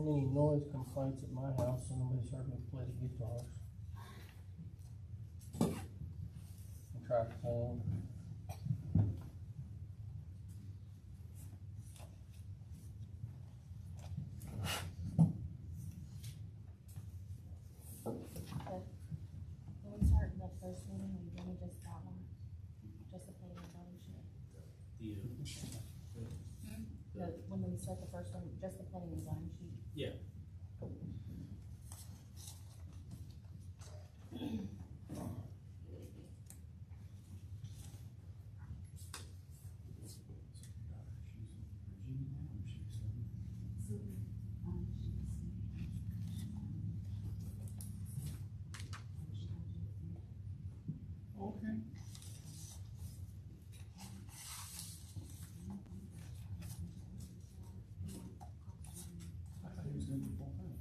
any noise complaints at my house, so nobody's heard me play the guitars. And try to clean. When we start the first meeting, we really just got one, just the planning and zoning sheet. When we start the first one, just the planning and zoning sheet. Yeah. Okay. I thought he was gonna be full time.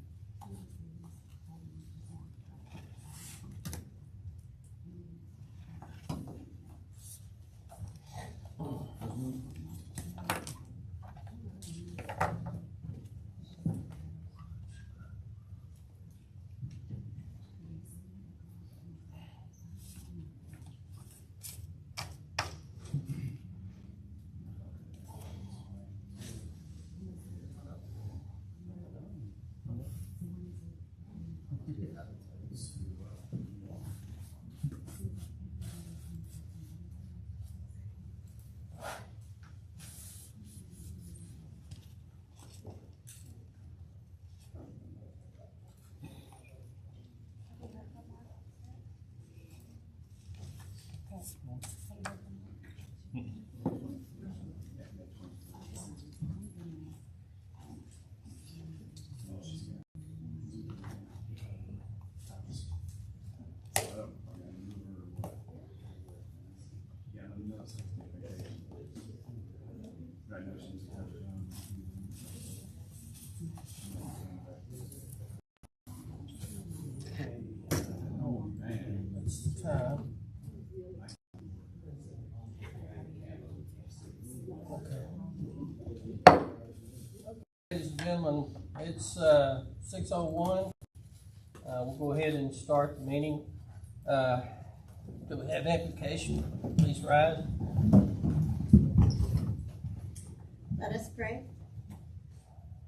Oh, man. That's the time. Ladies and gentlemen, it's 6:01. We'll go ahead and start the meeting. Do we have application? Please rise. Let us pray.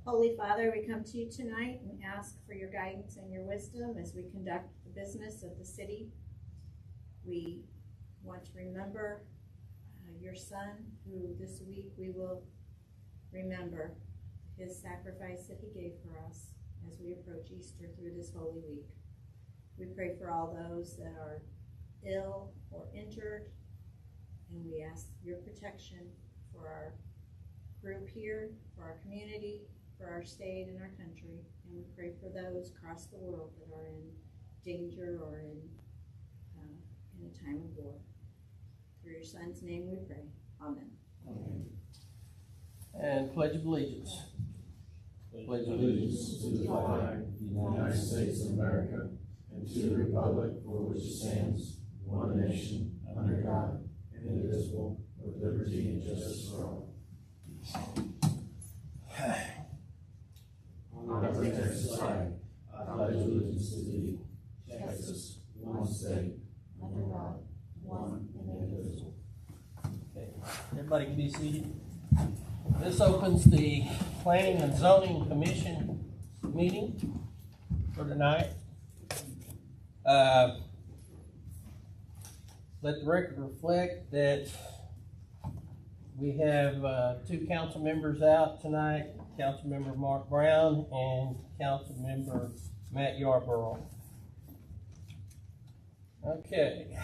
Holy Father, we come to you tonight and ask for your guidance and your wisdom as we conduct the business of the city. We want to remember your Son, who this week we will remember his sacrifice that he gave for us as we approach Easter through this Holy Week. We pray for all those that are ill or injured, and we ask your protection for our group here, for our community, for our state and our country, and we pray for those across the world that are in danger or in a time of war. Through your Son's name we pray. Amen. Amen. And pledge of allegiance. Pledge allegiance to the flag of the United States of America and to the republic for which it stands, one nation, under God, indivisible, with liberty and justice for all. On our Texas flag, I pledge allegiance to thee, Texas, one state, under God, one and indivisible. Okay, everybody can be seated. This opens the Planning and Zoning Commission meeting for tonight. Let the record reflect that we have two council members out tonight, Councilmember Mark Brown and Councilmember Matt Yarborough. Okay.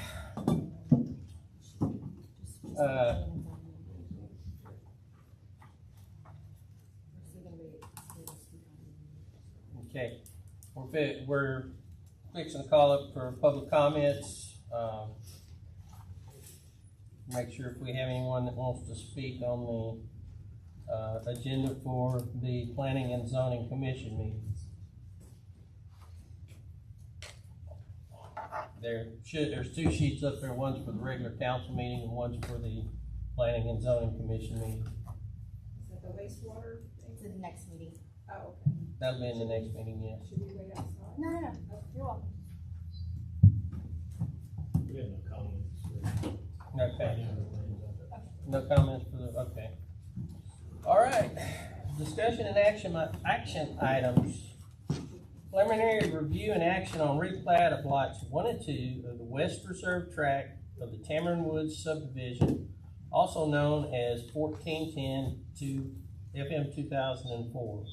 Okay, we're fixing to call up for public comments. Make sure if we have anyone that wants to speak on the agenda for the Planning and Zoning Commission meetings. There's two sheets up there. One's for the regular council meeting and one's for the Planning and Zoning Commission meeting. Is that the wastewater thing? To the next meeting. Oh, okay. That'll be in the next meeting, yes. No, you're welcome. We have no comments. Okay. No comments for the, okay. All right, discussion and action items. Preliminary review and action on replat of lots 1 and 2 of the West Reserve Tract of the Tamarind Woods subdivision, also known as 1410 to FM 2004.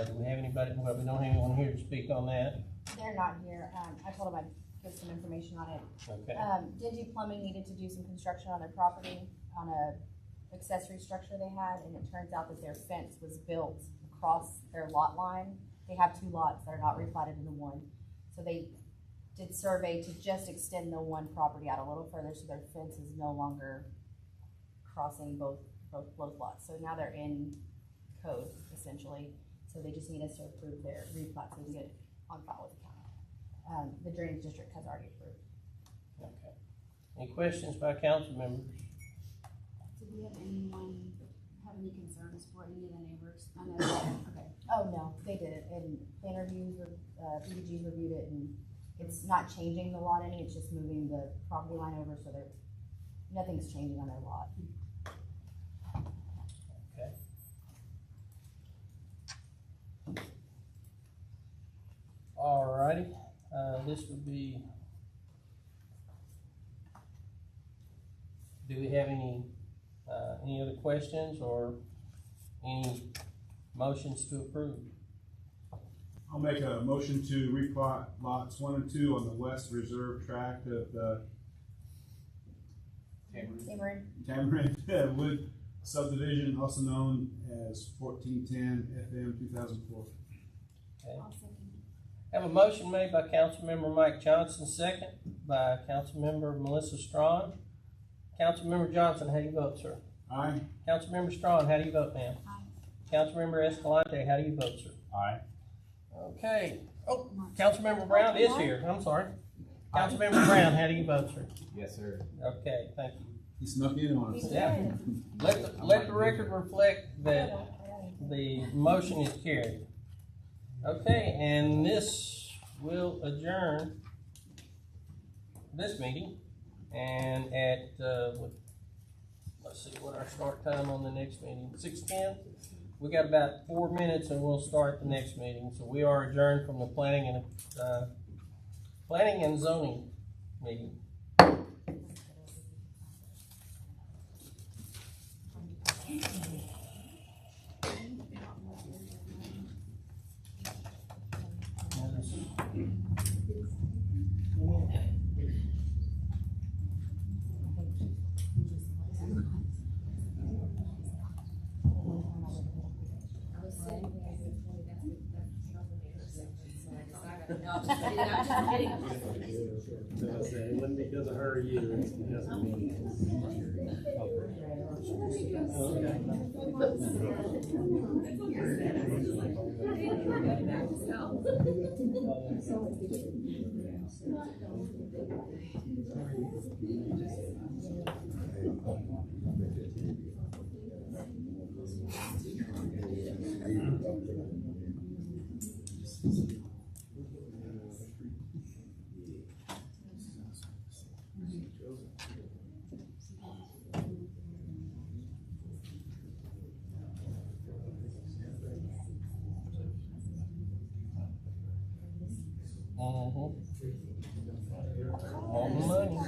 Do we have anybody, well, we don't have anyone here to speak on that? They're not here. I told them I'd get some information on it. Okay, Dingy Plumbing needed to do some construction on their property, on a accessory structure they had, and it turns out that their fence was built across their lot line. They have 2 lots that are not replatted into one. So they did survey to just extend the one property out a little further, so their fence is no longer crossing both lots. So now they're in code, essentially. So they just need us to approve their replat so we can get it on file with the county. The drainage district has already approved. okay. Any questions by council members? Did we have anyone have any concerns for any of the neighbors? I know, okay. Oh, no, they did it, and plan reviews, PDG's reviewed it, and it's not changing the lot any, it's just moving the property line over, so nothing's changing on their lot. Okay. Alrighty, this would be, do we have any other questions or any motions to approve? I'll make a motion to replot lots 1 and 2 on the West Reserve Tract of the Tamarind Wood subdivision, also known as 1410 FM 2004. Okay. I'll second. Have a motion made by Councilmember Mike Johnson, second by Councilmember Melissa Strawn. Councilmember Johnson, how do you vote, sir? Aye. Councilmember Strawn, how do you vote, ma'am? Aye. Councilmember Escalante, how do you vote, sir? Aye. Okay. Oh, Councilmember Brown is here. I'm sorry. Councilmember Brown, how do you vote, sir? Yes, sir. Okay, thank you. He snuck in on us. Yeah. Let the record reflect that the motion is carried. Okay, and this will adjourn this meeting. And at, let's see what our start time on the next meeting, 6:10. We got about 4 minutes and we'll start the next meeting. So we are adjourned from the planning and zoning meeting. It wasn't because of her, you, it's because of me. Want the money.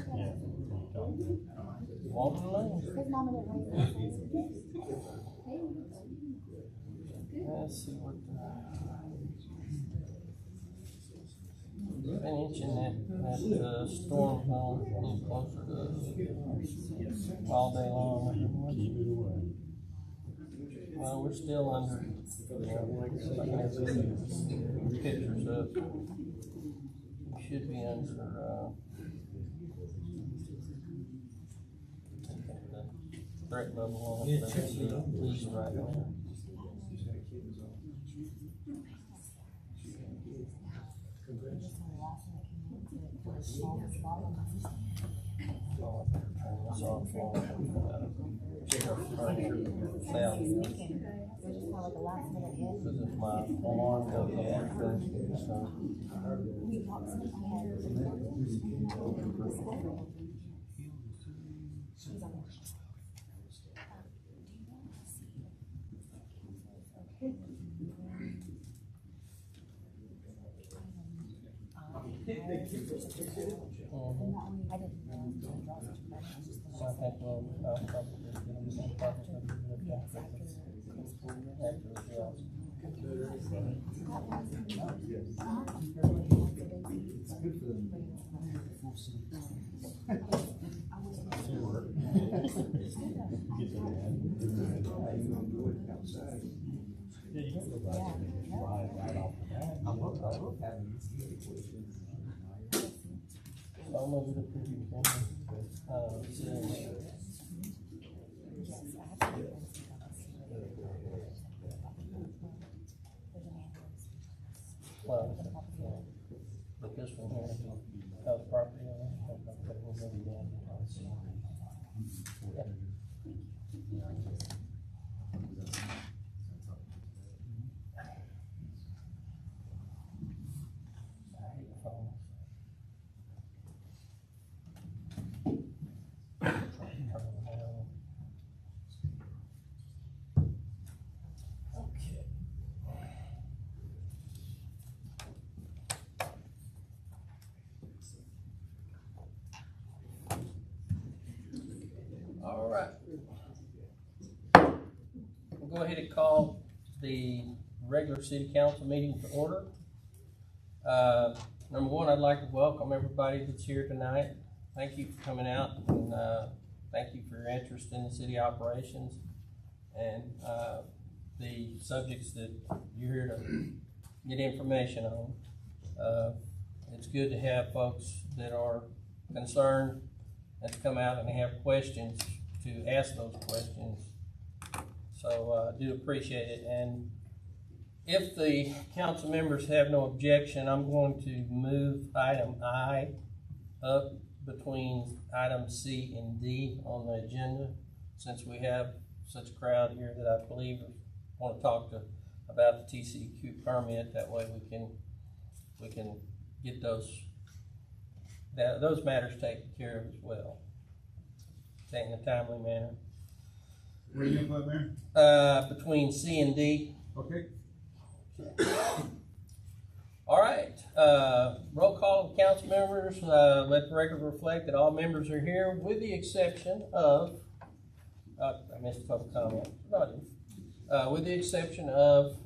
Want the money. His mama didn't raise it. Let's see what been itching that storm zone a little closer to us all day long. Keep it away. Well, we're still under, like I have these pictures up. We should be under, the threat level on it, but it's easy right now. Oh, It's on for, bigger furniture, sound. There's just kind of like a last minute in. Because if my alarm goes off, then, so. We bought some ahead. She's on there. I didn't know. So I think I'll probably get them some copies of the after the sales. All over the previous one. Well, but this one here, house property owner, that will be done. All right. We'll go ahead and call the regular city council meeting to order. Number one, I'd like to welcome everybody that's here tonight. Thank you for coming out, and thank you for your interest in the city operations and the subjects that you're here to get information on. It's good to have folks that are concerned and to come out and have questions, to ask those questions. So I do appreciate it. And if the council members have no objection, I'm going to move item I up between item C and D on the agenda, since we have such a crowd here that I believe want to talk about the TCQ permit. That way we can get those matters taken care of as well, in a timely manner. Where are you gonna put, Mayor? Between C and D. Okay. All right, roll call of council members. Let the record reflect that all members are here, with the exception of, I missed a public comment. No, I didn't. With the exception of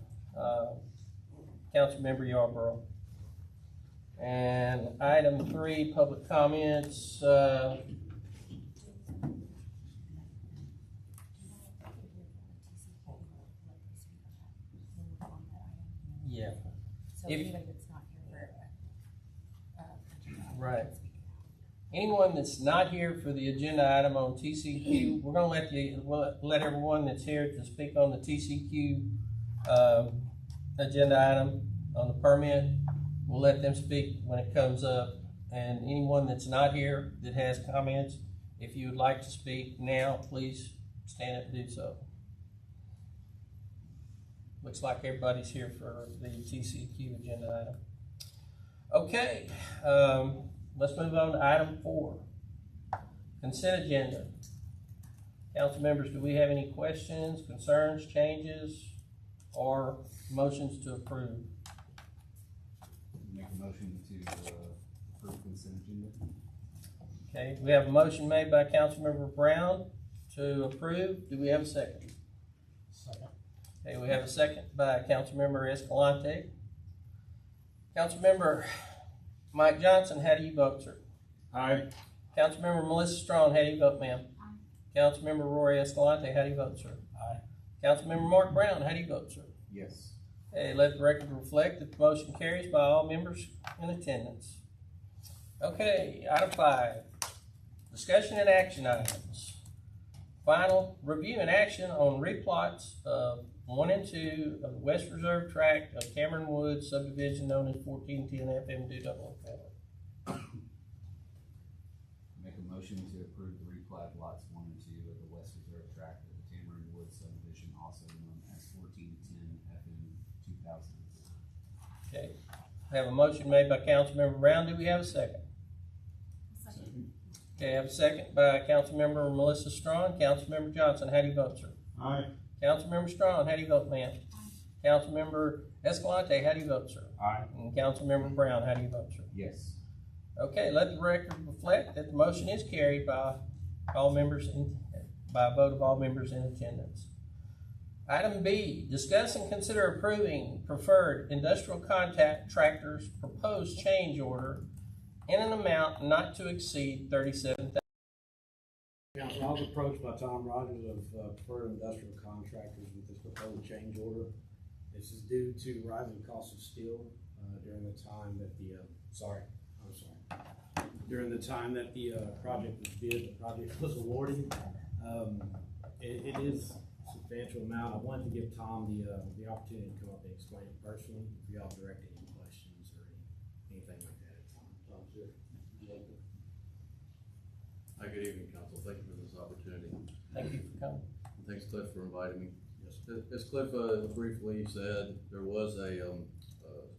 council member Yarborough. And item 3, public comments. Yeah. So If- anybody that's not here for, Right. Anyone that's not here for the agenda item on TCQ, we're gonna let everyone that's here to speak on the TCQ, agenda item on the permit. We'll let them speak when it comes up. And anyone that's not here that has comments, if you would like to speak now, please stand up and do so. Looks like everybody's here for the TCQ agenda item. Okay, let's move on to item 4. Consent agenda. Council members, do we have any questions, concerns, changes, or motions to approve? Make a motion to approve consent agenda. Okay, we have a motion made by Councilmember Brown to approve. Do we have a second? Second. Okay, we have a second by Councilmember Escalante. Councilmember Mike Johnson, how do you vote, sir? Aye. Councilmember Melissa Strong, how do you vote, ma'am? Aye. Councilmember Roy Escalante, how do you vote, sir? Aye. Councilmember Mark Brown, how do you vote, sir? Yes. Okay, let the record reflect that the motion carries by all members in attendance. Okay, item 5, discussion and action items. Final review and action on replots of 1 and 2 of the West Reserve Tract of Cameron Woods subdivision known as 1410 FM 200. Make a motion to approve the replat council. Okay, I have a motion made by Councilmember Brown. Do we have a second? Okay, I have a second by Councilmember Melissa Strawn. Councilmember Johnson, how do you vote, sir? Aye. Councilmember Strawn, how do you vote, ma'am? Councilmember Escalante, how do you vote, sir? Aye. And Councilmember Brown, how do you vote, sir? Yes. Okay, let the record reflect that the motion is carried by all members by a vote of all members in attendance. Item B, discuss and consider approving preferred industrial contractor's proposed change order in an amount not to exceed $37,000. Council, I was approached by Tom Rogers of Preferred Industrial Contractors with this proposed change order. This is due to rising costs of steel during the time that during the time that the project was bid, the project was awarded. It is a substantial amount. I wanted to give Tom the opportunity to come up and explain it personally. If y'all direct any questions or anything like that, Tom, sir. Would you like to? Hi, good evening, council. Thank you for this opportunity. Thank you for coming. And thanks, Cliff, for inviting me. Yes. As Cliff briefly said, there was a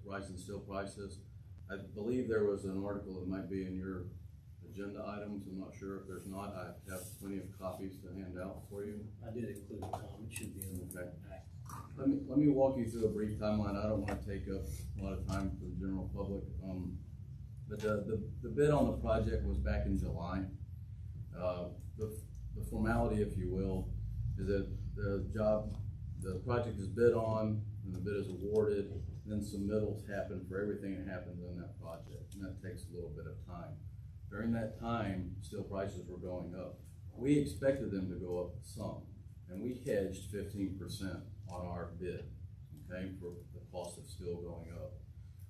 rise in steel prices. I believe there was an article that might be in your agenda items. I'm not sure if there's not. I have plenty of copies to hand out for you. I did include it, Tom. It should be in the Okay. back. Let me walk you through a brief timeline. I don't want to take up a lot of time for the general public. But the bid on the project was back in July. The formality, if you will, is that the project is bid on, and the bid is awarded, and then submittals happen for everything that happens in that project, and that takes a little bit of time. During that time, steel prices were going up. We expected them to go up some, and we hedged 15% on our bid, okay, for the cost of steel going up.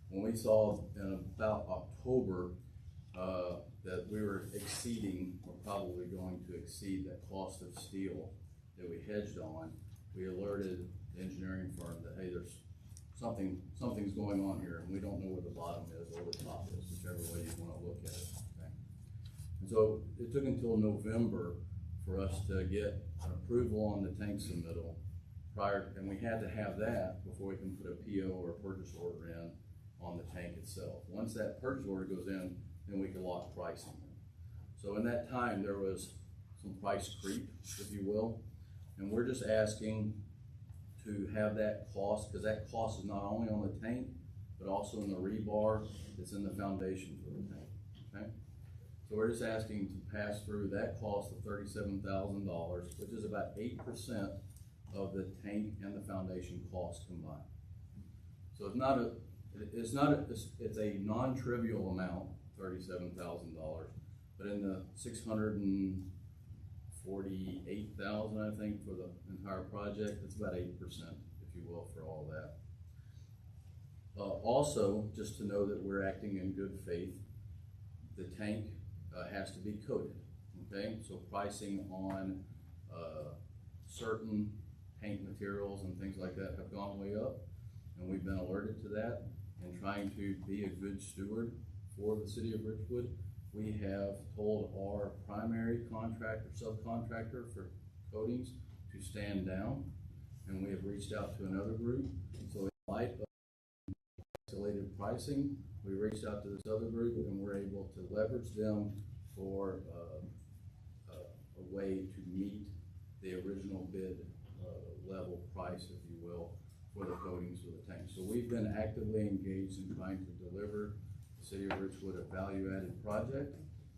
When we saw in about October that we were exceeding, or probably going to exceed that cost of steel that we hedged on, we alerted the engineering firm that, hey, there's something's going on here, and we don't know where the bottom is or the top is, whichever way you want to look at it. Okay? And so it took until November for us to get an approval on the tank submittal and we had to have that before we can put a PO or a purchase order in on the tank itself. Once that purchase order goes in, then we can lock pricing. So in that time, there was some price creep, if you will, and we're just asking to have that cost, because that cost is not only on the tank, but also in the rebar that's in the foundation for the tank, okay? So we're just asking to pass through that cost of $37,000, which is about 8% of the tank and the foundation cost combined. So it's a non-trivial amount, $37,000, but in the $648,000, I think, for the entire project, it's about 8%, if you will, for all that. Also, just to know that we're acting in good faith, the tank has to be coated, okay? So pricing on certain paint materials and things like that have gone way up, and we've been alerted to that. And trying to be a good steward for the city of Richwood, we have told our primary contractor, subcontractor for coatings to stand down, and we have reached out to another group. So in light of escalated pricing, we reached out to this other group, and we're able to leverage them for a way to meet the original bid level price, if you will, for the coatings for the tank. So we've been actively engaged in trying to deliver the city of Richwood a value-added project.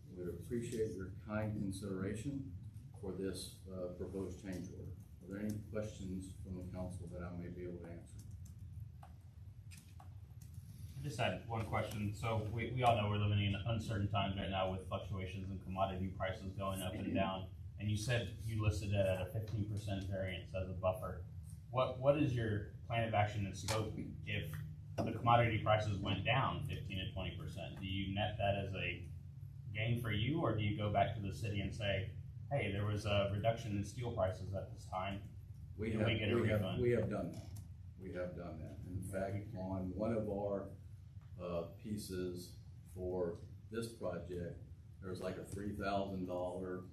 We would appreciate your kind consideration for this proposed change order. Are there any questions from the council that I may be able to answer? I just had one question. So we all know we're living in uncertain times right now with fluctuations in commodity prices going up and down. And you said you listed it at a 15% variance as a buffer. What is your plan of action and scope if the commodity prices went down 15 to 20%? Do you net that as a gain for you, or do you go back to the city and say, hey, there was a reduction in steel prices at this time? We have done that. We have done that. In fact, on one of our pieces for this project, there was like a $3,000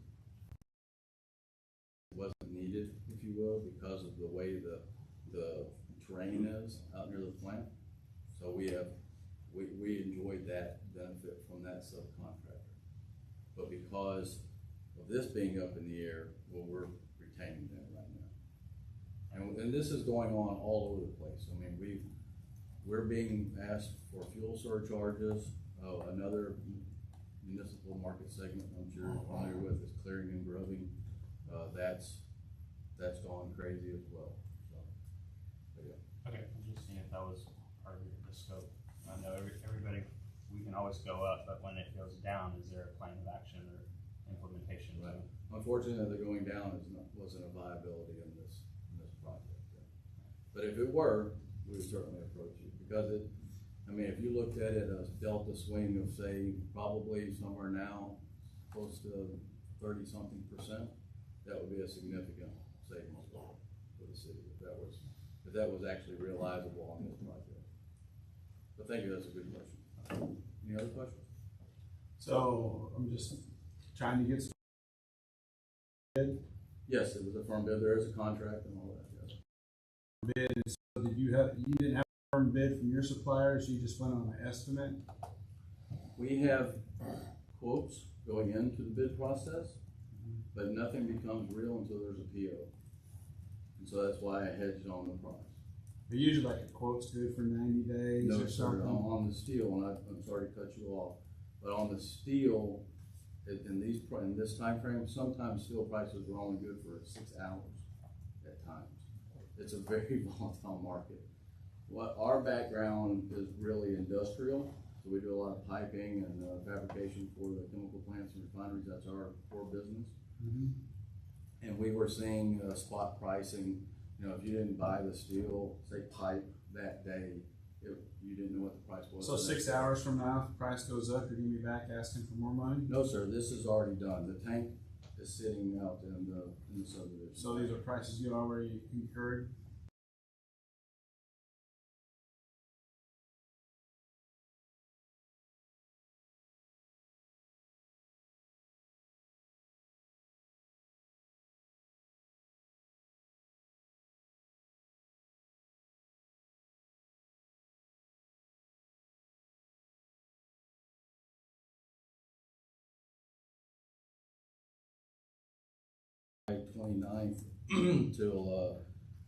wasn't needed, if you will, because of the way the terrain is out near the plant. So we enjoyed that benefit from that subcontractor. But because of this being up in the air, well, we're retaining that right now. And this is going on all over the place. I mean, we're being asked for fuel surcharges. Another municipal market segment I'm sure you're familiar with is clearing and grubbing. That's gone crazy as well. So, but yeah. Okay, I'm just seeing if that was part of the scope. I know everybody, we can always go up, but when it goes down, is there a plan of action or implementation? Right. Unfortunately, the going down wasn't a viability in this project. Yeah. But if it were, we would certainly approach you because if you looked at it as delta swing of say probably somewhere now close to 30-something%, that would be a significant savings for the city if that was actually realizable on this project. But thank you, that's a good question. Any other questions? So I'm just trying to get some bid. Yes, it was a firm bid. There is a contract and all that. Yes. Bid. So you didn't have a firm bid from your suppliers? You just went on an estimate? We have quotes going into the bid process, but nothing becomes real until there's a PO. And so that's why I hedged on the price. But usually like a quote's good for 90 days No, or sir, something? on the steel, and I'm sorry to cut you off, but on the steel, in this time frame, sometimes steel prices are only good for 6 hours at times. It's a very volatile market. What our background is really industrial, so we do a lot of piping and fabrication for the chemical plants and refineries. That's our core business. Mm-hmm. And we were seeing spot pricing. If you didn't buy the steel, say pipe that day, you didn't know what the price was. So 6 hours from now, if the price goes up, you're gonna be back asking for more money? No, sir, this is already done. The tank is sitting out in the subdivision. So these are prices you already incurred? July 29th till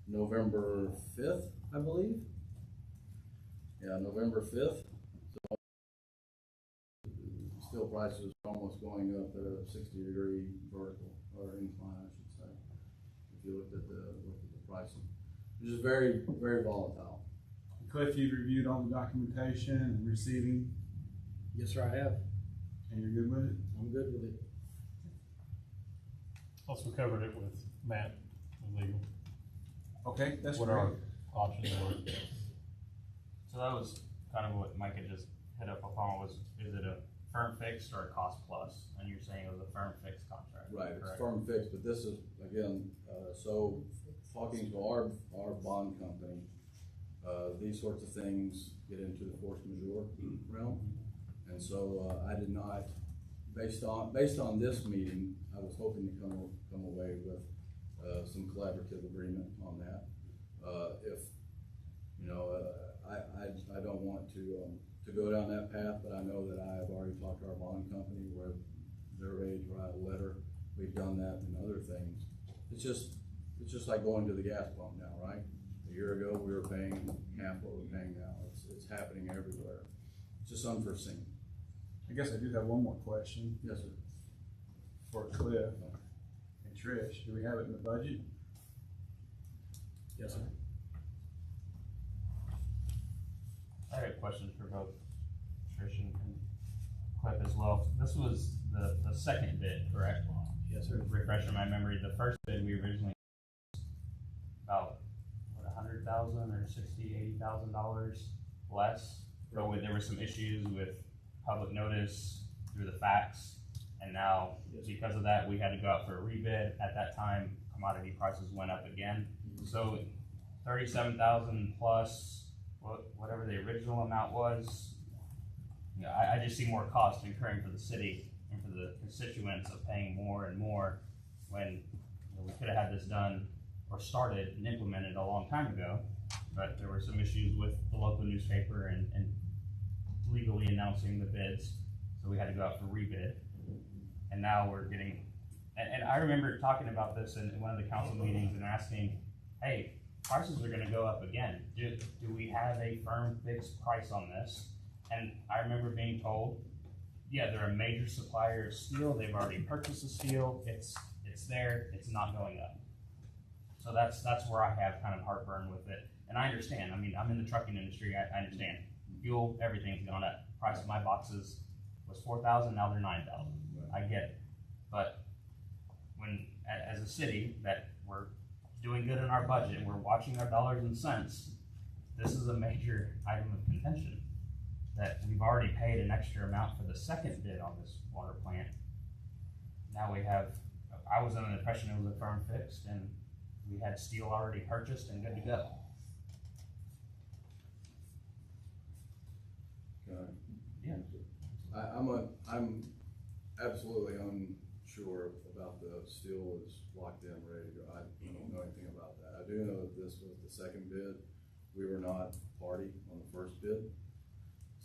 November 5th, I believe. Yeah, November 5th. So steel prices are almost going up at a 60-degree vertical or incline, I should say. If you looked at the pricing, which is very, very volatile. Cliff, you've reviewed all the documentation and receiving, Yes, sir, I have. and you're good with it? I'm good with it. Also covered it with Matt, with legal, Okay, that's what great. our options were. So that was kind of what Mike had just hit up upon is it a firm fixed or a cost plus? And you're saying it was a firm fixed contract. Right, it's correct? firm fixed, but this is, again, so talking to our bond company, these sorts of things get into the force majeure realm. And so I did not, based on this meeting, I was hoping to come away with some collaborative agreement on that. I don't want to go down that path, but I know that I have already talked to our bond company where they're ready to write a letter. We've done that and other things. It's just like going to the gas pump now, right? A year ago, we were paying half what we're paying now. It's happening everywhere. It's just unforeseen. I guess I do have one more question Yes, sir. for Cliff and Trish. Do we have it in the budget? Yes, sir. I have a question for both Trish and Cliff as well. This was the second bid, correct? Yes, sir. Refreshing my memory, the first bid we originally about $100,000 or $80,000 less. But there were some issues with public notice through the fax, and now because of that, we had to go out for a rebid. At that time, commodity prices went up again. So 37,000 plus whatever the original amount was. I just see more cost incurring for the city and for the constituents of paying more and more when we could have had this done or started and implemented a long time ago. but there were some issues with the local newspaper and legally announcing the bids, so we had to go out for rebid. And now we're getting, and I remember talking about this in one of the council meetings and asking, hey, prices are gonna go up again. Do we have a firm fixed price on this? And I remember being told, yeah, they're a major supplier of steel. They've already purchased the steel. It's there. It's not going up. So that's where I have kind of heartburn with it. And I understand. I mean, I'm in the trucking industry. I understand. Fuel, everything's gone up. Price of my boxes was $4,000. Now they're $9,000. I get it. But when, as a city, that we're doing good in our budget and we're watching our dollars and cents, this is a major item of contention. That we've already paid an extra amount for the second bid on this water plant. Now we have, I was under the impression it was a firm fixed and we had steel already purchased and good to go. Yeah. I'm absolutely unsure about the steel is locked in, ready to go. I don't know anything about that. I do know that this was the second bid. We were not party on the first bid.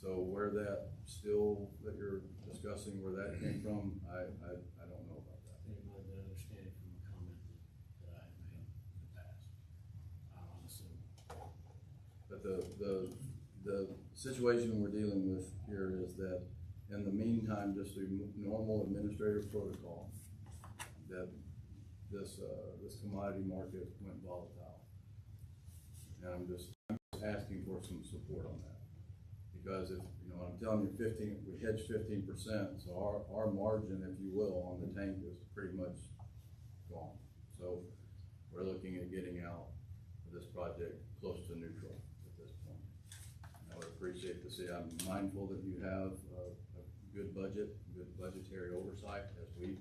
So where that steel that you're discussing, where that came from, I don't know about that. I think it might have been understanding from a comment that I had made in the past. I'm assuming. But the situation we're dealing with here is that in the meantime, just through normal administrative protocol, that this commodity market went volatile. And I'm just asking for some support on that. Because if, I'm telling you, we hedge 15%, so our margin, if you will, on the tank is pretty much gone. So we're looking at getting out of this project close to neutral at this point. I would appreciate to see, I'm mindful that you have a good budget, good budgetary oversight, as we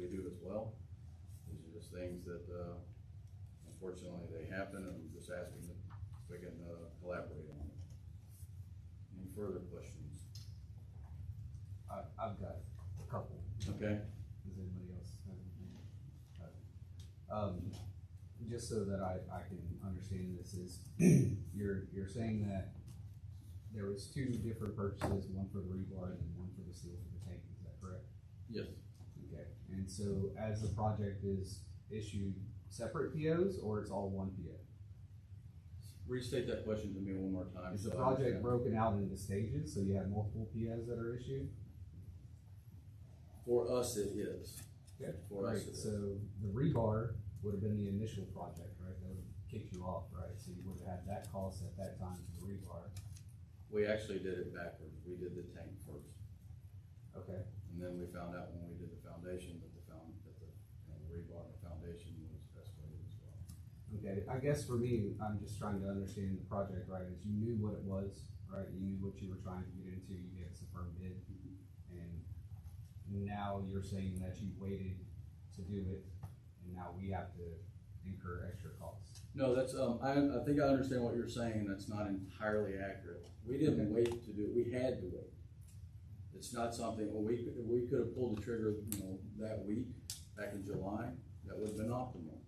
do as well. These are just things that, unfortunately, they happen, and I'm just asking that we can collaborate on it. Any further questions? I've got a couple. Okay. Does anybody else have anything? Just so that I can understand this is, you're saying that there was two different purchases, one for the rebar and one for the steel for the tank, is that correct? Yes. Okay, and so as the project is issued separate POs, or it's all one PO? Restate that question to me one more time. Is the so I project understand. broken out into stages, so you have multiple POs that are issued? For us, it is. Okay, For us, great, it is. so the rebar would have been the initial project, right? That would have kicked you off, right? So you would have had that cost at that time for the rebar. We actually did it backwards. We did the tank first. Okay, And then we found out when we did the foundation that the rebar and the foundation was escalated as well. okay, I guess for me, I'm just trying to understand the project, right? Is you knew what it was, right? You knew what you were trying to get into, you gave us a firm bid. And now you're saying that you waited to do it, and now we have to incur extra costs. No, that's, I think I understand what you're saying. That's not entirely accurate. We didn't wait to do it. We had to wait. It's not something, well, we could have pulled the trigger, that week, back in July. That would have been optimal.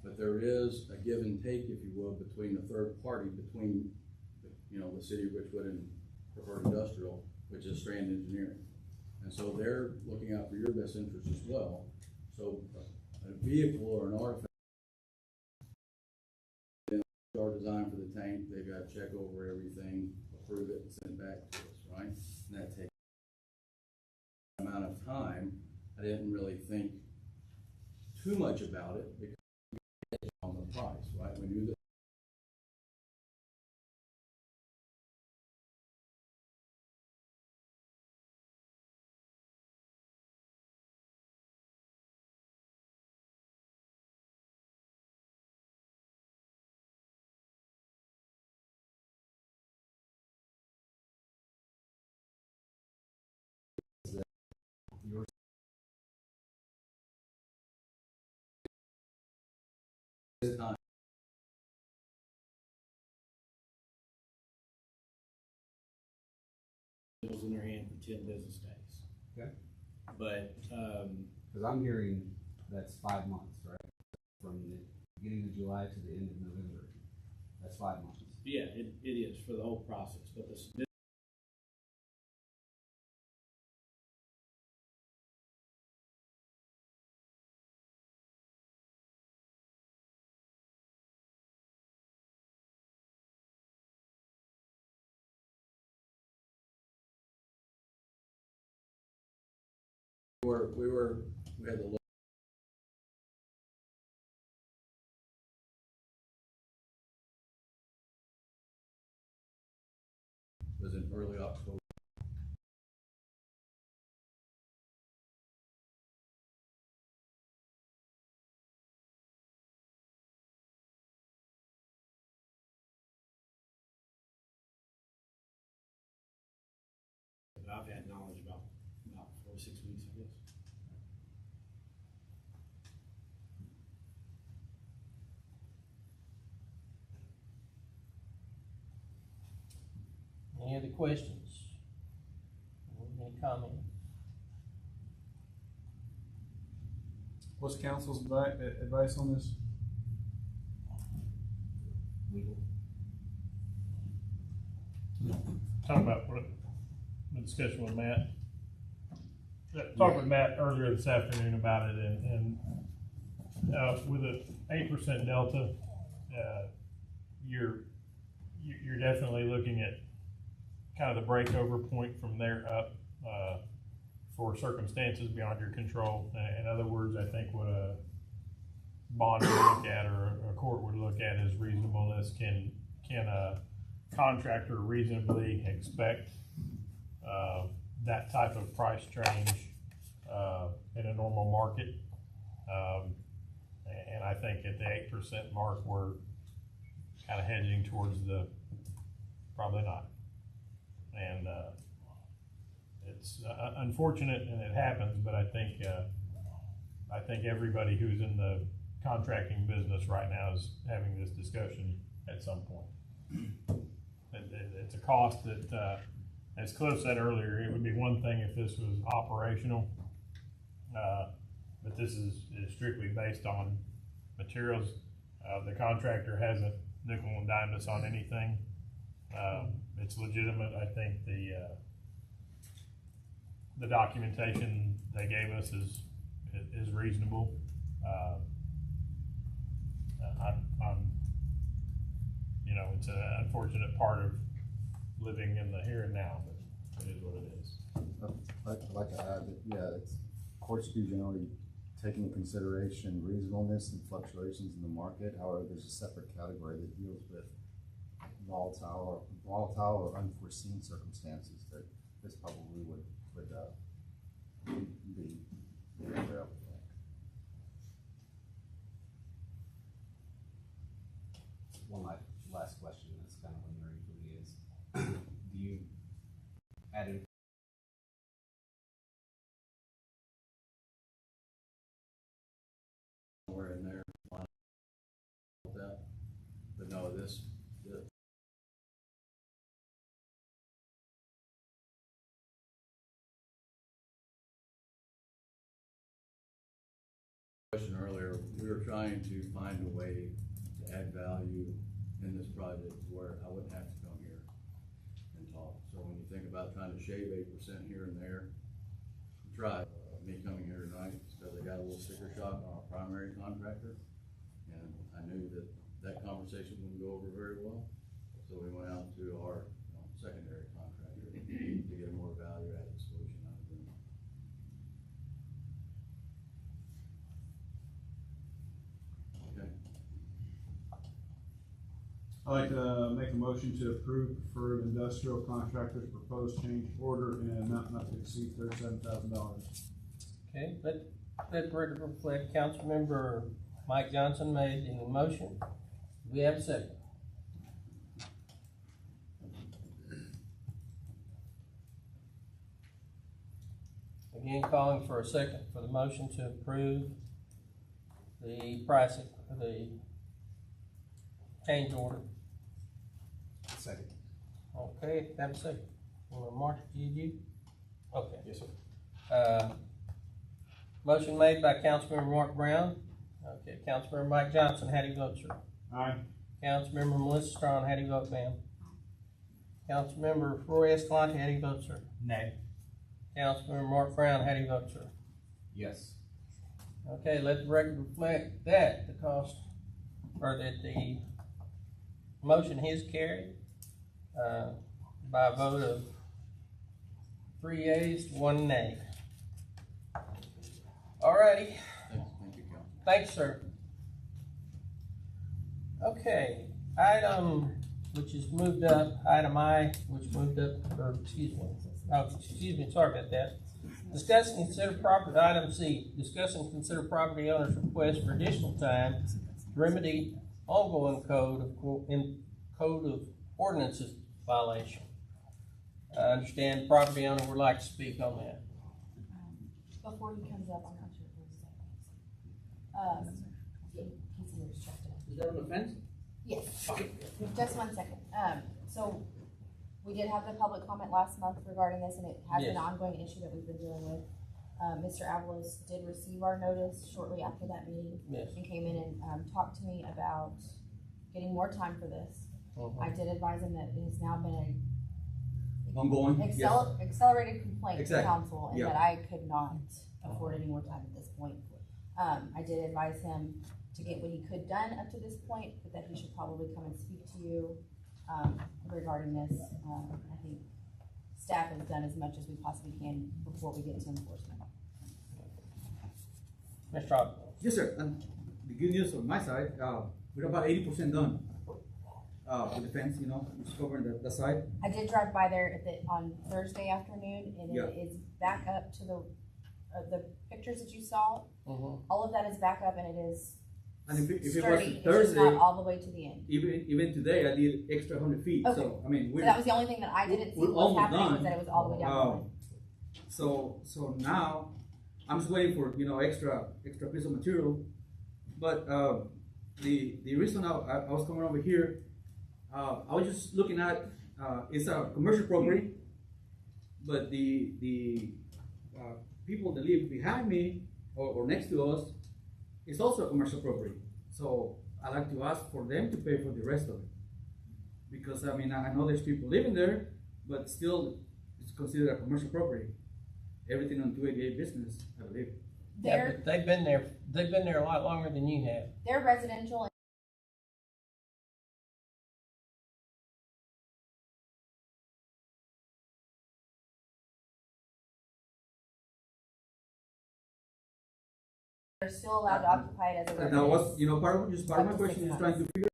But there is a give and take, if you will, between the third party, between, the city of Richwood and Preferred Industrial, which is Strand Engineering. And so they're looking out for your best interest as well. So a vehicle or an artifact, our design for the tank, they've got to check over everything, approve it, and send it back to us, right? And that takes an amount of time. I didn't really think too much about it because on the price, right? We knew that. Your Time. It was in their hand for 10 business days. Okay. But, Because I'm hearing that's 5 months, right? From the beginning of July to the end of November. That's 5 months. Yeah, it is for the whole process, but the we had the was in early October. I've had knowledge about 4 to 6 weeks, I guess. Any other questions? Any comments? What's council's advice on this? Legal. Talk about what the discussion with Matt. Talked with Matt earlier this afternoon about it, and with a 8% delta, you're definitely looking at kind of the breakover point from there up for circumstances beyond your control. In other words, I think what a bond would look at or a court would look at is reasonableness. Can a contractor reasonably expect that type of price change in a normal market? And I think at the 8% mark, we're kind of hedging towards the probably not. And it's unfortunate and it happens, but I think everybody who's in the contracting business right now is having this discussion at some point. It's a cost that, as Cliff said earlier, it would be one thing if this was operational, but this is strictly based on materials. The contractor hasn't nickel and dimed us on anything. It's legitimate. I think the documentation they gave us is reasonable. It's an unfortunate part of living in the here and now, but it is what it is. I'd like to add that, yeah, courts do generally take into consideration reasonableness and fluctuations in the market. However, there's a separate category that deals with volatile or unforeseen circumstances that this probably would be fair up with that. One last question that's kind of lingering for me is, do you add in Somewhere in there, that, but no, the question earlier, we were trying to find a way to add value in this project where I wouldn't have to come here and talk. So when you think about trying to shave 8% here and there, try. Me coming here tonight because I got a little sticker shock on our primary contractor, and I knew that conversation wouldn't go over very well. So we went out to our secondary contractor to get a more value-added solution out of them. Okay. I'd like to make a motion to approve preferred industrial contractors proposed change order in an amount not to exceed $37,000. Okay, let the record reflect, Councilmember Mike Johnson made the motion. Do we have a second? Again, calling for a second for the motion to approve the pricing for the change order. second? Okay, have a second. Mark, did you? Okay. Yes, sir. Motion made by Councilmember Mark Brown. Okay, Councilmember Mike Johnson, how do you vote, sir? Aye. Councilmember Melissa Strawn, how do you vote, ma'am? Councilmember Roy Escalante, how do you vote, sir? Nay. Councilmember Mark Brown, how do you vote, sir? Yes. Okay, let the record reflect that the cost, or that the motion is carried, by a vote of 3 yeas, 1 nay. Alrighty, Thank you, Council. thanks, sir. Okay, item, which is moved up, item I, which moved up, or excuse me, sorry about that. Discuss and consider property, item C, discuss and consider property owner's request for additional time to remedy ongoing code of ordinances violation. I understand the property owner would like to speak on that. Before he comes up, I'm not sure if there's he's here to check it. Is that on the fence? Yes, just 1 second. So we did have the public comment last month regarding this, and it has been an Yes. ongoing issue that we've been dealing with. Mr. Avalos did receive our notice shortly after that meeting Yes. and came in and talked to me about getting more time for this. I did advise him that it has now been Ongoing? a Yes. accelerated complaint to Exactly. council, and Yeah. that I could not afford any more time at this point. I did advise him to get what he could done up to this point, but that he should probably come and speak to you regarding this. I think staff has done as much as we possibly can before we get to enforcement. Mr. Rob, Yes, sir. And the good news on my side, we're about 80% done. With the fence, it's covering the side. I did drive by there on Thursday afternoon, and Yeah. it is back up to the pictures that you saw. Mhm. All of that is back up, and it is And if it was sturdy. It's just Thursday, not all the way to the end. even today, I did extra 100 feet. Okay. So, I mean, So that was the only thing that I didn't see we're was almost happening, was done. that it was all the way down the line. So now, I'm just waiting for, extra piece of material. But, the reason I was coming over here, I was just looking at, it's a commercial property, but the people that live behind me or next to us, it's also a commercial property. So I like to ask for them to pay for the rest of it. Because, I know there's people living there, but still, it's considered a commercial property. Everything on 288 business, I believe. yeah, They're, but they've been there a lot longer than you have. they're residential. They're still allowed to occupy it as a Now, residence. part of my question is trying to figure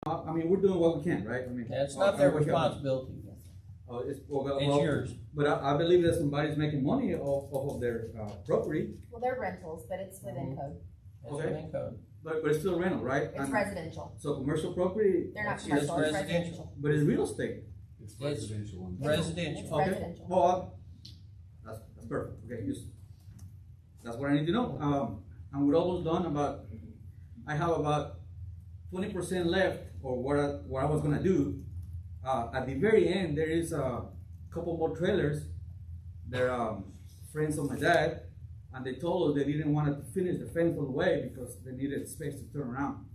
out, we're doing what we can, right? Yeah, it's not their responsibility, It's it's yours. But I believe that somebody's making money off of their property, Well, they're rentals, but it's within code. It's Okay. within code. but it's still rental, right? It's And residential. So commercial property, They're not It's commercial, it's residential. residential. but it's real estate. It's It's residential. It's Residential. Okay. residential. Well, that's perfect, okay, that's what I need to know. And we're almost done, I have about 20% left, or what I was gonna do. At the very end, there is a couple more trailers. They're, friends of my dad, and they told us they didn't want to finish the fence all the way because they needed space to turn around.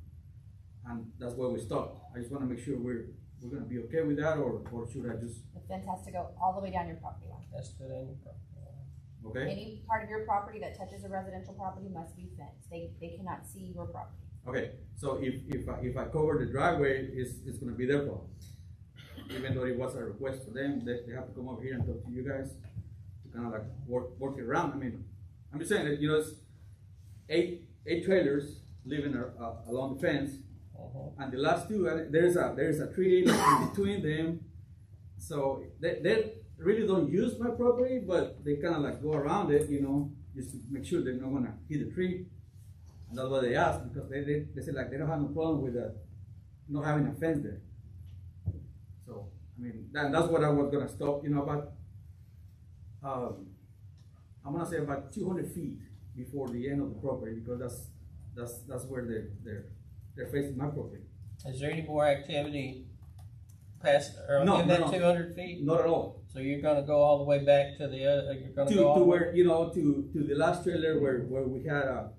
And that's where we stopped. I just wanna make sure we're gonna be okay with that, or should I just, The fence has to go all the way down your property line. That's good in your property. okay? Any part of your property that touches a residential property must be fenced. They cannot see your property. Okay, so if I cover the driveway, it's gonna be their problem. Even though it was a request for them, they have to come over here and talk to you guys to kind of like work it around. I'm just saying that, it's eight trailers living along the fence, and the last two, there's a tree in between them. So they really don't use my property, but they kind of like go around it, just to make sure they're not gonna hit the tree. And that's what they asked, because they said like they don't have no problem with not having a fence there. So, that's what I was gonna stop, but, I'm gonna say about 200 feet before the end of the property, because that's where they're facing my property. Is there any more activity past, or No, in no, that no. 200 feet? Not at all. So you're gonna go all the way back to the other, you're gonna To go all the way? where, to the last trailer where we had,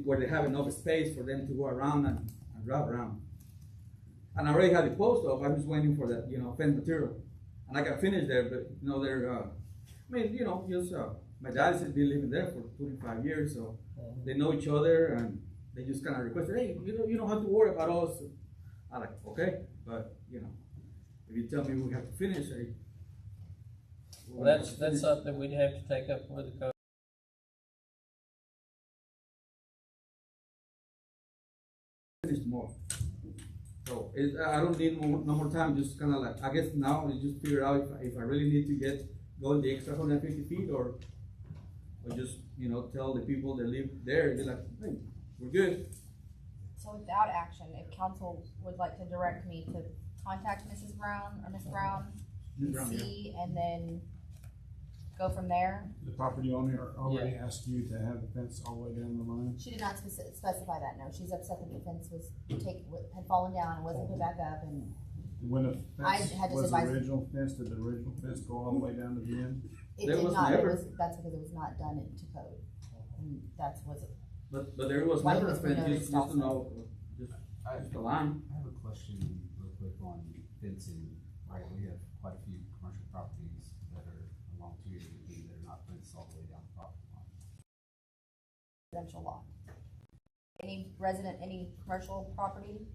where they have enough space for them to go around and drive around. and I already had the post up, I'm just waiting for that, fence material. And I got finished there, but, they're, just, my dad has been living there for 25 years, so they know each other, and they just kind of requested, hey, you don't have to worry about us. I'm like, okay, but, if you tell me we have to finish, Well, that's something we'd have to take up with the code. Finish tomorrow. So I don't need no more time. Just kind of like, I guess now I just figure out if I really need to go the extra 150 feet or just tell the people that live there, they're like, hey, we're good. So without action, if council would like to direct me to contact Mrs. Brown or Miss Brown, Ms. Brown, see, and then go from there. The property owner already asked you to have the fence all the way down the line? She did not specify that, no. She's upset that the fence had fallen down and wasn't put back up, and When the I fence had to was advise- original fence, did the original fence go all the way down to the end? it There did was not. never- That's because it was not done into code. And that's was But there was Why never a was fence, noticed just also? to know, just the line. I have a question real quick on fencing, right, we have quite a few commercial properties that are along 280 that are not fenced all the way down the property line. residential lot. Any commercial property,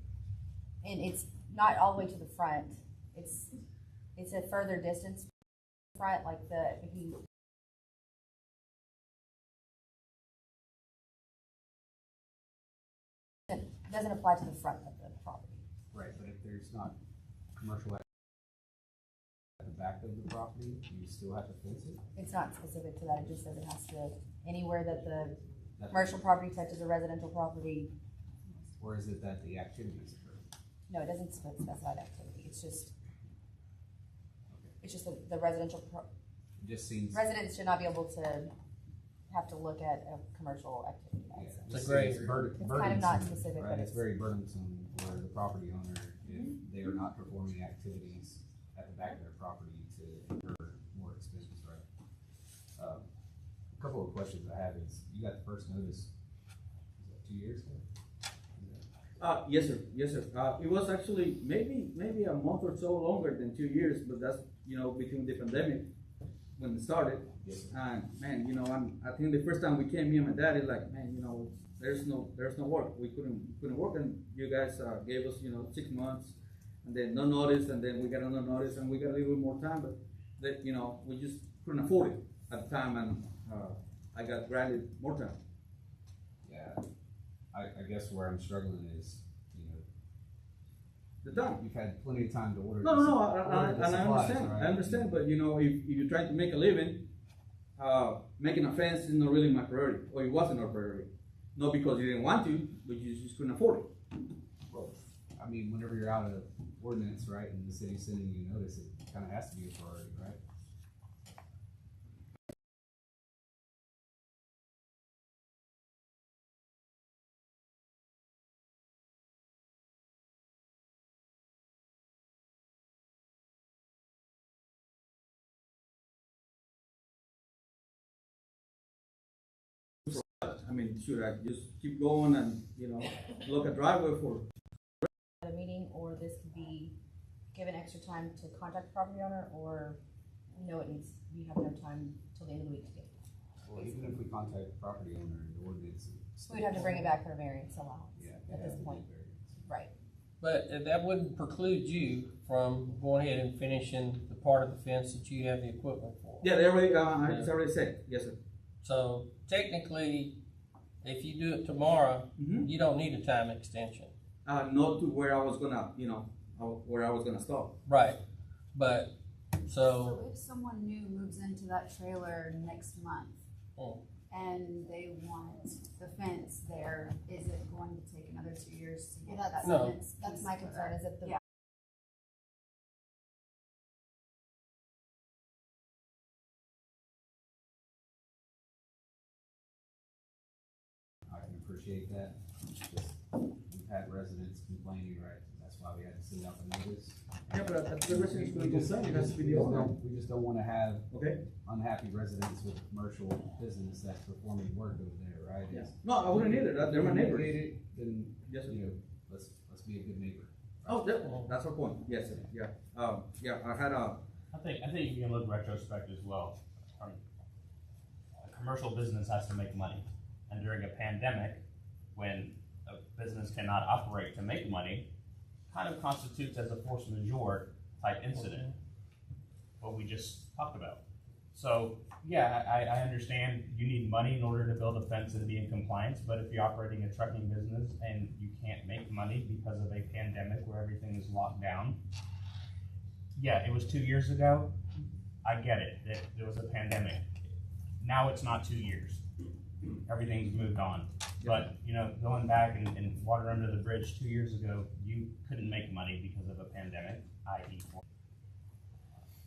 and it's not all the way to the front. It's a further distance front, like if you. It doesn't apply to the front of the property. Right, but if there's not commercial at the back of the property, you still have to fence it? It's not specific to that, it just says it has to, anywhere that the That's- commercial property touches a residential property, Or is it that the activities occur? no, it doesn't specify the activity, it's just the residential, It just seems. residents should not be able to have to look at a commercial activity. Yeah, That's- it It's just a gray seems area. It's kind of not burdensome, specific, right? but It's it's, very burdensome for the property owner if they are not performing activities at the back of their property to incur more expenses, right? A couple of questions I have is, you got the first notice, is that 2 years ago? Yes, sir. Yes, sir. It was actually maybe a month or so longer than 2 years, but that's, between the pandemic when it started. Yes, sir. And man, I think the first time we came, me and my dad, is like, man, there's no work. We couldn't work, and you guys gave us 6 months, and then no notice, and then we got another notice, and we got a little bit more time, but that we just couldn't afford it at the time, and I got granted more time. Yeah, I guess where I'm struggling is, The time. you've had plenty of time to order. No, I the supplies, understand. right? I understand, but if you're trying to make a living, making a fence is not really my priority, or it wasn't our priority. Not because you didn't want to, but you just couldn't afford it. Well, I mean, whenever you're out of ordinance, right, and the city's sending you notice, it kind of has to be a priority, right? I mean, should I just keep going and, look at driveway for? the meeting, or this could be given extra time to contact the property owner, or, we have no time till the end of the week to get. Well, even if we contact the property owner and the ordinance. We'd have to bring it back for a variance allowance Yeah. at this point, right? But that wouldn't preclude you from going ahead and finishing the part of the fence that you have the equipment for. Yeah, they already, it's already said, yes, sir. So technically, if you do it tomorrow, Mhm. you don't need a time extension. Not to where I was gonna, where I was gonna stop. Right, but, So so, if someone new moves into that trailer next month Oh. and they want the fence there, is it going to take another 2 years to get that No. fence? That's my concern, is that the. Yeah. I can appreciate that, just, we've had residents complaining, right, that's why we had to send out the notice. Yeah, but the residents We gonna just- complain, it has to be we the just owner. don't- We just don't wanna have Okay? unhappy residents with commercial business that's performing work over there, right? Yeah. No, I wouldn't either, they're my neighbors. If you hate it, then, Yes, sir. let's be a good neighbor. Oh, that's our point, yes, sir. Yeah, yeah, I had a, I think you can look retrospect as well. A commercial business has to make money, and during a pandemic, when a business cannot operate to make money, kind of constitutes as a force majeure type incident, what we just talked about. So, yeah, I understand you need money in order to build a fence and be in compliance, but if you're operating a trucking business and you can't make money because of a pandemic where everything is locked down, yeah, it was 2 years ago. I get it, that there was a pandemic. Now it's not 2 years. Everything's moved on. But, you know, going back and water under the bridge 2 years ago, you couldn't make money because of a pandemic, i.e.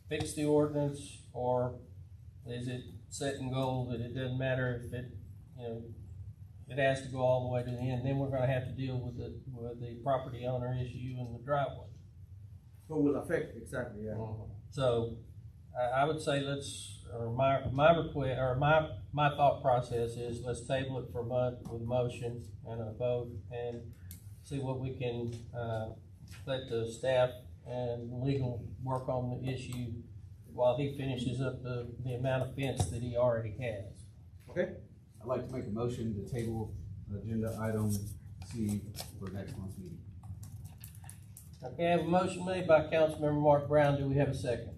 Fix the ordinance, or is it set in gold that it doesn't matter if it, you know, it has to go all the way to the end? Then we're gonna have to deal with the property owner issue and the driveway. what will affect, exactly, yeah. So, I would say or my request, or my thought process is, let's table it for a month with a motion and a vote, and see what we can, let the staff and legal work on the issue while he finishes up the amount of fence that he already has. Okay, I'd like to make a motion to table agenda item C for next month's meeting. Okay, I have a motion made by Councilmember Mark Brown. Do we have a second?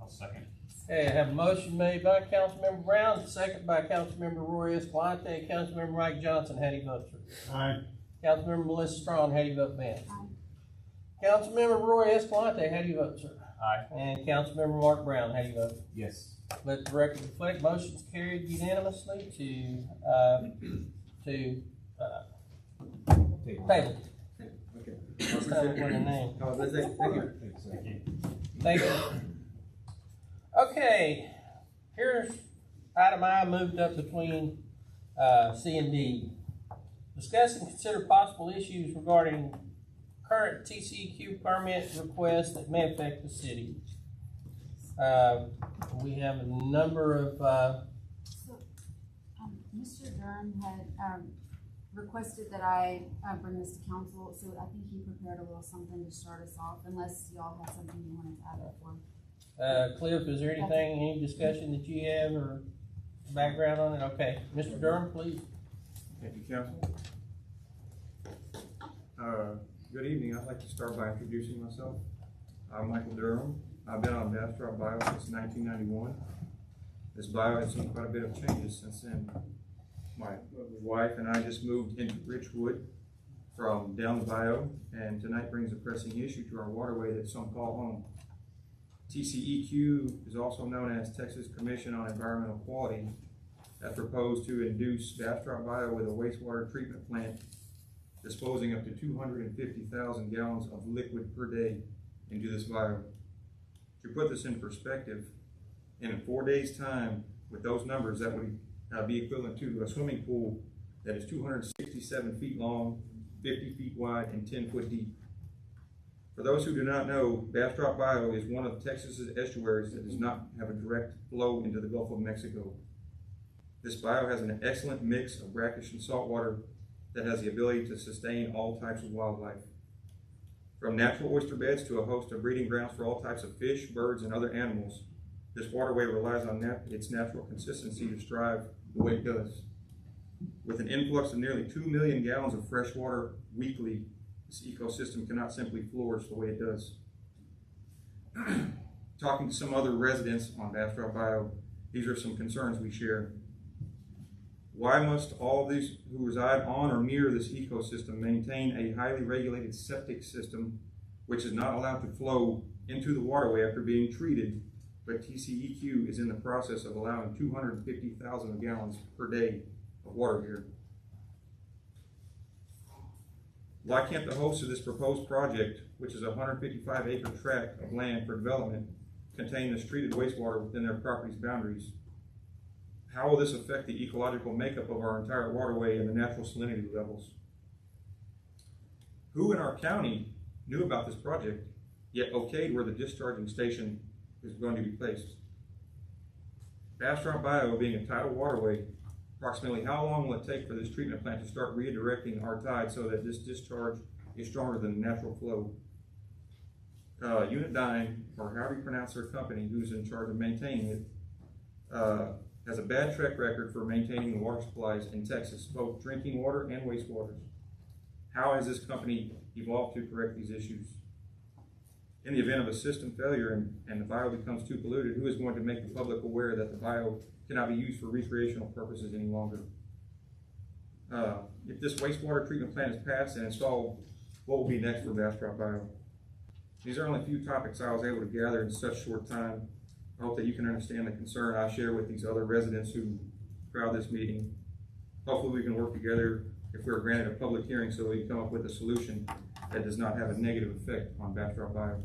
I'll second. Okay, I have a motion made by Councilmember Brown, second by Councilmember Roy Escalante. Councilmember Mike Johnson, how do you vote, sir? Aye. Councilmember Melissa Strong, how do you vote, ma'am? Councilmember Roy Escalante, how do you vote, sir? Aye. And Councilmember Mark Brown, how do you vote? Yes. Let the record reflect, motion's carried unanimously to Table. table. okay. It's time to win the name. Have a blessed day, thank you. Thank you. Thank you. Okay, here's item I moved up between, C and D. Discuss and consider possible issues regarding current TCEQ permit requests that may affect the city. We have a number of, Mr. Durham had, requested that I, bring this to council, so I think he prepared a little something to start us off, unless y'all have something you wanted to add before. Cliff, is there anything, any discussion that you have or background on it? Okay, Mr. Durham, please. Thank you, council. Good evening. I'd like to start by introducing myself. I'm Michael Durham. I've been on Bastrop Bio since 1991. This bio has seen quite a bit of changes since then. My wife and I just moved into Richwood from down the bio, and tonight brings a pressing issue to our waterway that some call home. TCEQ is also known as Texas Commission on Environmental Quality, that proposed to induce Bastrop Bio with a wastewater treatment plant disposing up to 250,000 gallons of liquid per day into this bio. To put this in perspective, in 4 days' time, with those numbers, that would be equivalent to a swimming pool that is 267 feet long, 50 feet wide, and 10 foot deep. For those who do not know, Bastrop Bio is one of Texas's estuaries that does not have a direct flow into the Gulf of Mexico. This bio has an excellent mix of brackish and saltwater that has the ability to sustain all types of wildlife. From natural oyster beds to a host of breeding grounds for all types of fish, birds, and other animals, this waterway relies on its natural consistency to strive the way it does. With an influx of nearly 2 million gallons of fresh water weekly, this ecosystem cannot simply flourish the way it does. Talking to some other residents on Bastrop Bio, these are some concerns we share. Why must all of these who reside on or near this ecosystem maintain a highly regulated septic system which is not allowed to flow into the waterway after being treated, but TCEQ is in the process of allowing 250,000 gallons per day of water here? Why can't the host of this proposed project, which is a 155-acre tract of land for development, contain this treated wastewater within their property's boundaries? How will this affect the ecological makeup of our entire waterway and the natural salinity levels? Who in our county knew about this project, yet okayed where the discharging station is going to be placed? Bastrop Bio being a tidal waterway, approximately how long will it take for this treatment plant to start redirecting our tide so that this discharge is stronger than the natural flow. Unit 9, or however you pronounce their company, who's in charge of maintaining it, has a bad track record for maintaining the water supplies in Texas, both drinking water and wastewater. How has this company evolved to correct these issues? In the event of a system failure and the bio becomes too polluted, who is going to make the public aware that the bio cannot be used for recreational purposes any longer? If this wastewater treatment plant is passed and installed, what will be next for Bastrop Bio? These are only a few topics I was able to gather in such short time. I hope that you can understand the concern I share with these other residents who crowd this meeting. Hopefully we can work together if we're granted a public hearing so we can come up with a solution that does not have a negative effect on Bastrop Bio.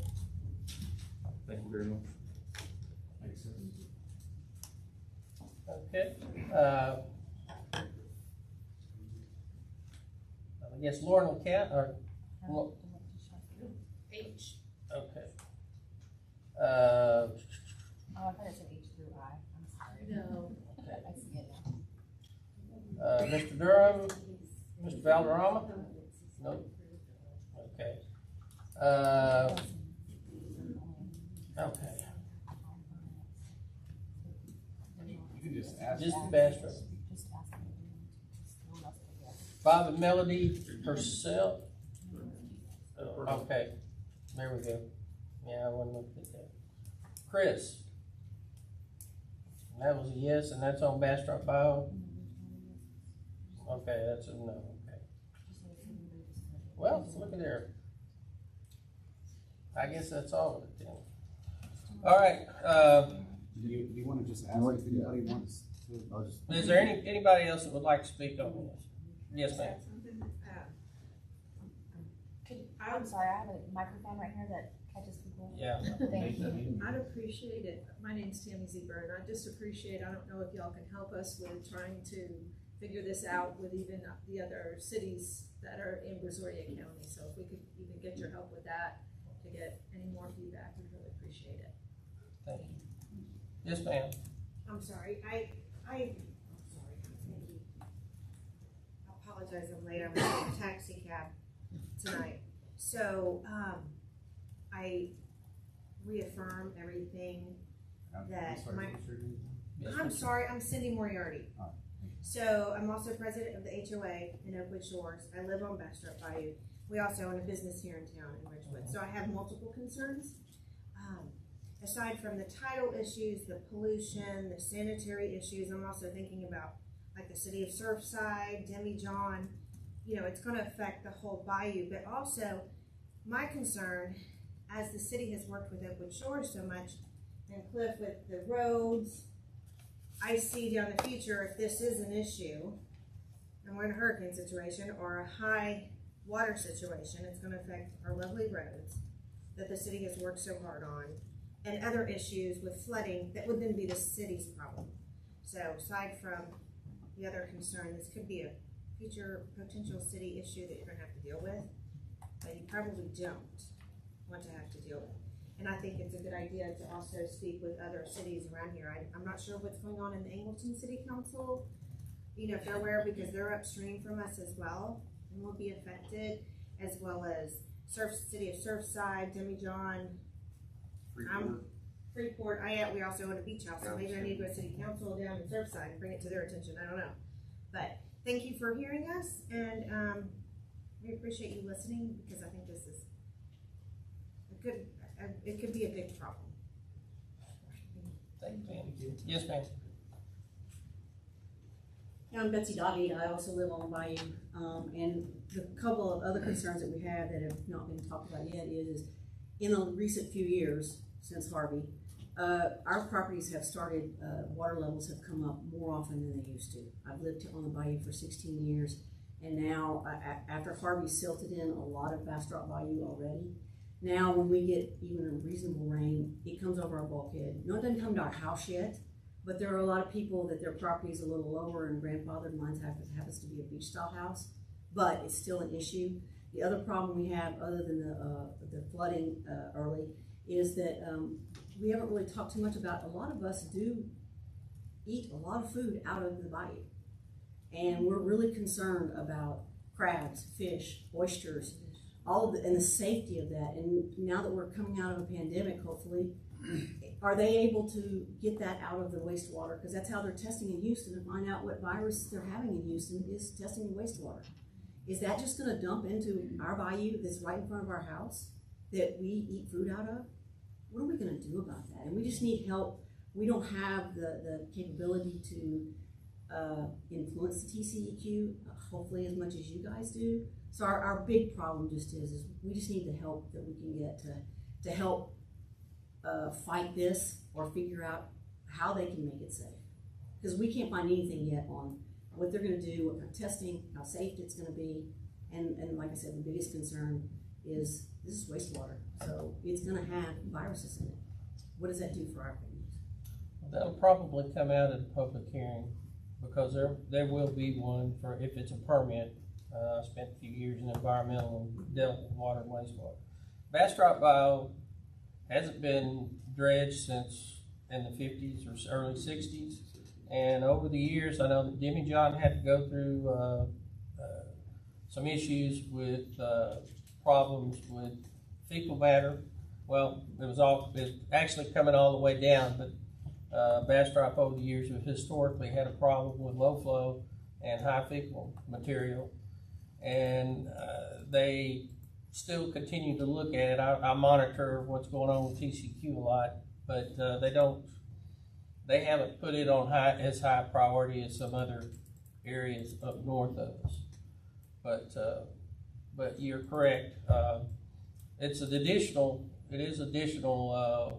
Thank you very much. Okay. I guess Lauren will count, or, H. okay. Oh, I thought it said H through I. I'm sorry. No. Okay, I see it now. Mr. Durham, Mr. Valderrama? Nope. Okay. Okay. You can just ask. Just the Bastrop. Just ask me. No one else can guess. Bob and Melody herself. Okay, there we go. Yeah, I wasn't looking at that. Chris. And that was a yes, and that's on Bastrop Bio? Okay, that's a no, okay. Well, look at there. I guess that's all of it then. All right, Do you want to just ask if anybody wants to? is there anybody else that would like to speak on this? Yes, ma'am. I'm sorry, I have a microphone right here that catches people. Yeah. Thank you. I'd appreciate it. My name's Tammy Zeber, and I just appreciate, I don't know if y'all can help us with trying to figure this out with even the other cities that are in Brazoria County. So if we could even get your help with that to get any more feedback, we'd really appreciate it. Thank you. Yes, ma'am. I'm sorry, I'm sorry, thank you. I apologize, I'm late, I'm in a taxi cab tonight. So, I reaffirm everything that I'm sorry, I'm Cindy Moriarty. So, I'm also president of the HOA in Oakwood Shores. I live on Bastrop Bayou. We also own a business here in town in Richwood. So I have multiple concerns. Aside from the tidal issues, the pollution, the sanitary issues, I'm also thinking about like the city of Surfside, Demijohn. You know, it's going to affect the whole bayou. But also, my concern, as the city has worked with Oakwood Shores so much, and Cliff with the roads, I see down the future if this is an issue, and we're in a hurricane situation or a high water situation, it's going to affect our lovely roads that the city has worked so hard on, and other issues with flooding that would then be the city's problem. So aside from the other concern, this could be a future potential city issue that you're going to have to deal with, but you probably don't want to have to deal with. And I think it's a good idea to also speak with other cities around here. I'm not sure what's going on in the Angleton City Council, you know, if they're aware, because they're upstream from us as well and will be affected, as well as city of Surfside, Demijohn, Freeport. We also own a beach house, so maybe I need to go to city council down in Surfside and bring it to their attention. I don't know. But thank you for hearing us, and we appreciate you listening, because I think this is it could be a big problem. Thank you. Yes, ma'am. I'm Betsy Dottie. I also live on Bayou, and the couple of other concerns that we have that have not been talked about yet is in the recent few years since Harvey, our properties have started, water levels have come up more often than they used to. I've lived on the Bayou for 16 years, and now after Harvey silted in a lot of Bastrop Bayou already, now when we get even a reasonable rain, it comes over our bulkhead. No, it doesn't come to our house yet, but there are a lot of people that their property is a little lower, and grandfathered. Mine happens to be a beach style house, but it's still an issue. The other problem we have, other than the flooding early, is that we haven't really talked too much about, a lot of us do eat a lot of food out of the bayou. And we're really concerned about crabs, fish, oysters, all of the, and the safety of that. And now that we're coming out of a pandemic, hopefully, are they able to get that out of the wastewater? Because that's how they're testing in Houston to find out what virus they're having in Houston is testing in wastewater. Is that just gonna dump into our bayou that's right in front of our house that we eat food out of? What are we gonna do about that? And we just need help. We don't have the capability to influence the TCEQ, hopefully as much as you guys do. So our big problem just is we just need the help that we can get to help fight this or figure out how they can make it safe. Because we can't find anything yet on what they're gonna do, what kind of testing, how safe it's gonna be. And like I said, the biggest concern is this is wastewater. So it's gonna have viruses in it. What does that do for our families? That'll probably come out at the public hearing, because there will be one for, if it's a permit. I spent a few years in environmental and dealt with water and wastewater. Bastrop Bayou hasn't been dredged since in the 50s or early 60s. And over the years, I know that Jimmy John had to go through some issues with problems with fecal matter. Well, it's actually coming all the way down, but Bastrop over the years have historically had a problem with low flow and high fecal material. And they still continue to look at it. I monitor what's going on with TCQ a lot, but they haven't put it on as high priority as some other areas up north of us. But you're correct. It is additional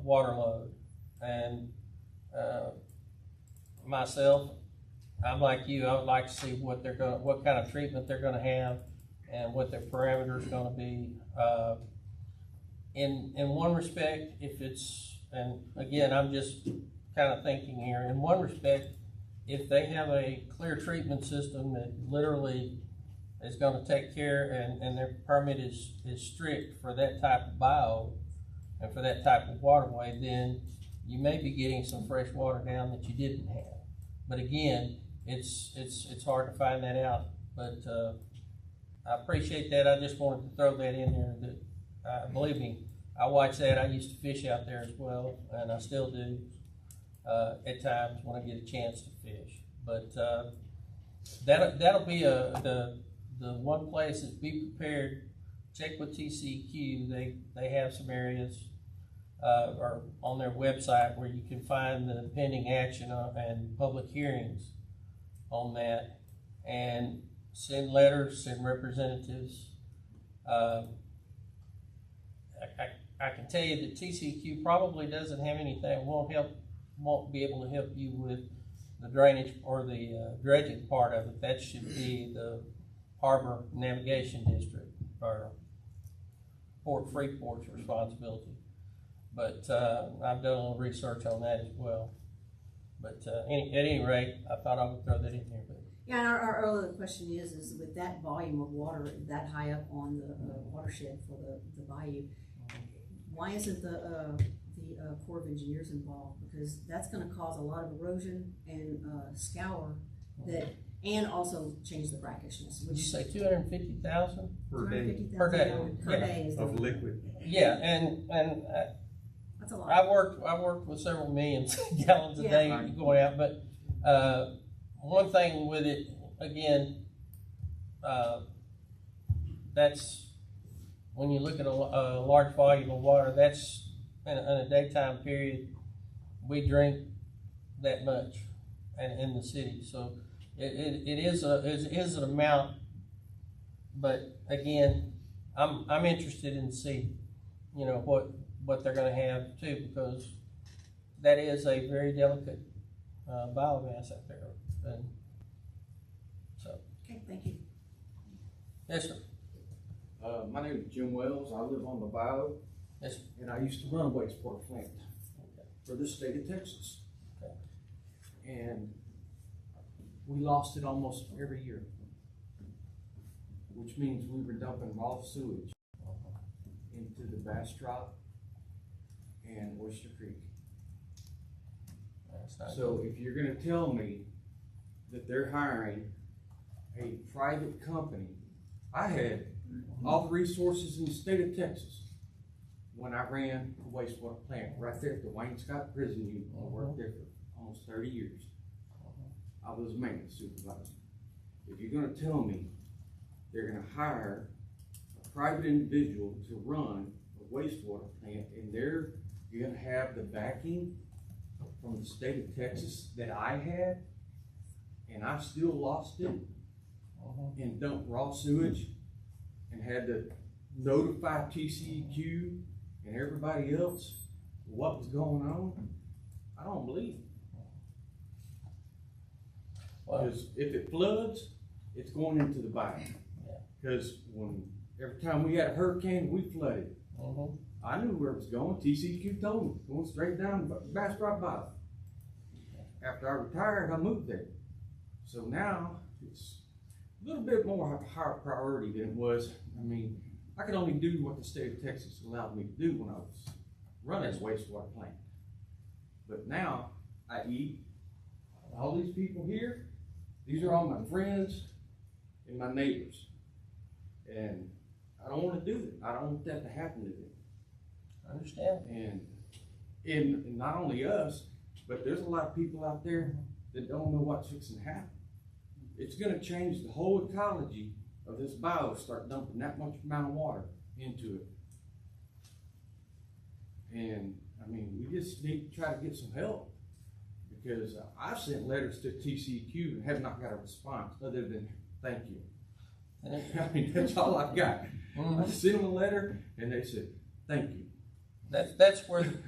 water load, and myself, I'm like you. I would like to see what kind of treatment they're gonna have, and what their parameters gonna be. In one respect, and again, I'm just kind of thinking here. In one respect, if they have a clear treatment system that literally is going to take care, and their permit is strict for that type of bio and for that type of waterway, then you may be getting some fresh water down that you didn't have. But again, it's hard to find that out. But I appreciate that. I just wanted to throw that in there. That believe me, I watch that. I used to fish out there as well, and I still do at times when I get a chance to fish. But that'll be the one place is be prepared. Check with TCQ. They have some areas or on their website where you can find the pending action and public hearings on that, and send letters, send representatives. I can tell you that TCQ probably doesn't have anything, won't be able to help you with the drainage or the dredging part of it. That should be the Harbor Navigation District or Port Freeport's responsibility. But I've done a little research on that as well. But at any rate, I thought I would throw that in here. But yeah, and our other question is with that volume of water that high up on the watershed for the bayou, why isn't the Corps of Engineers involved? Because that's going to cause a lot of erosion and scour that, and also change the brackishness. Would you say 250,000 per day? Per day. Per day is Of liquid. Yeah, and that's a lot. I've worked with several millions gallons a day going out, but one thing with it, again, that's when you look at a large volume of water, that's in a daytime period, we drink that much in the city. So it is an amount, but again, I'm interested in seeing, what they're going to have too, because that is a very delicate biomass out there. And so. Okay, thank you. Yes, sir. My name is Jim Wells. I live on the bayou. Yes, sir. And I used to run a wastewater plant for the state of Texas. Okay. And we lost it almost every year, which means we were dumping raw sewage into the Bastrop and Oyster Creek. So if you're gonna tell me that they're hiring a private company, I had all the resources in the state of Texas. When I ran the wastewater plant right there at the Wayne Scott Prison Unit, I worked there for almost 30 years. I was a maintenance supervisor. If you're gonna tell me they're gonna hire a private individual to run a wastewater plant and you're gonna have the backing from the state of Texas that I had, and I still lost it and dumped raw sewage and had to notify TCEQ and everybody else what was going on, I don't believe it. Because if it floods, it's going into the bayou. Because every time we had a hurricane, we flooded. I knew where it was going. TCEQ told me, going straight down Bastrop Bayou. After I retired, I moved there. So now it's a little bit more of a higher priority than it was. I mean, I could only do what the state of Texas allowed me to do when I was running a wastewater plant. But now I eat. All these people here, these are all my friends and my neighbors. And I don't want to do that. I don't want that to happen to them. I understand. And not only us, but there's a lot of people out there that don't know what's fixing to happen. It's going to change the whole ecology of this bayou to start dumping that much amount of water into it. And I mean, we just need to try to get some help, because I've sent letters to TCEQ and have not got a response other than thank you. I mean, that's all I've got. I sent them a letter and they said thank you. That's where the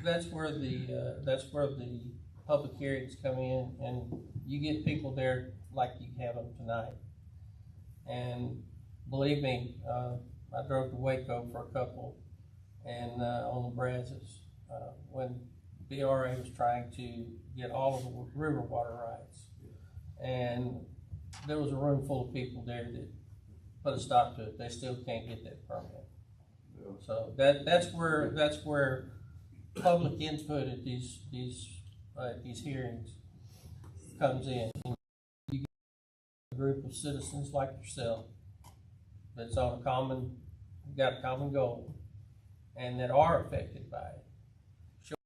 public hearings come in, and you get people there like you have them tonight. And believe me, I drove to Waco for a couple, and on the Brazos, when BRA was trying to get all of the river water rights, and there was a room full of people there that put a stop to it. They still can't get that permit. So that's where public input at these hearings comes in. You get a group of citizens like yourself that's on got a common goal, and that are affected by it. Sure.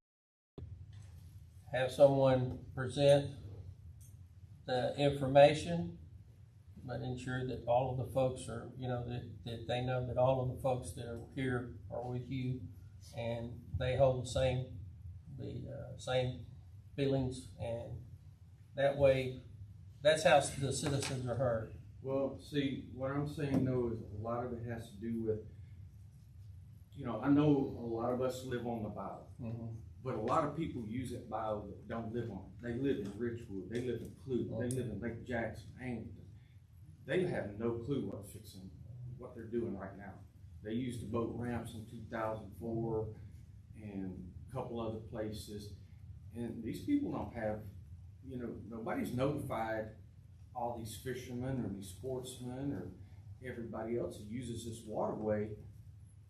Have someone present the information, but ensure that all of the folks are, that they know that all of the folks that are here are with you, and they hold the same feelings, and that way, that's how the citizens are heard. Well, see, what I'm saying though is a lot of it has to do with, I know a lot of us live on the bayou, but a lot of people use that bayou that don't live on it. They live in Richwood, they live in Clute, they live in Lake Jackson, Angleton. They have no clue what they're doing right now. They used the boat ramps in 2004 and a couple other places. And these people don't have, nobody's notified all these fishermen or these sportsmen or everybody else who uses this waterway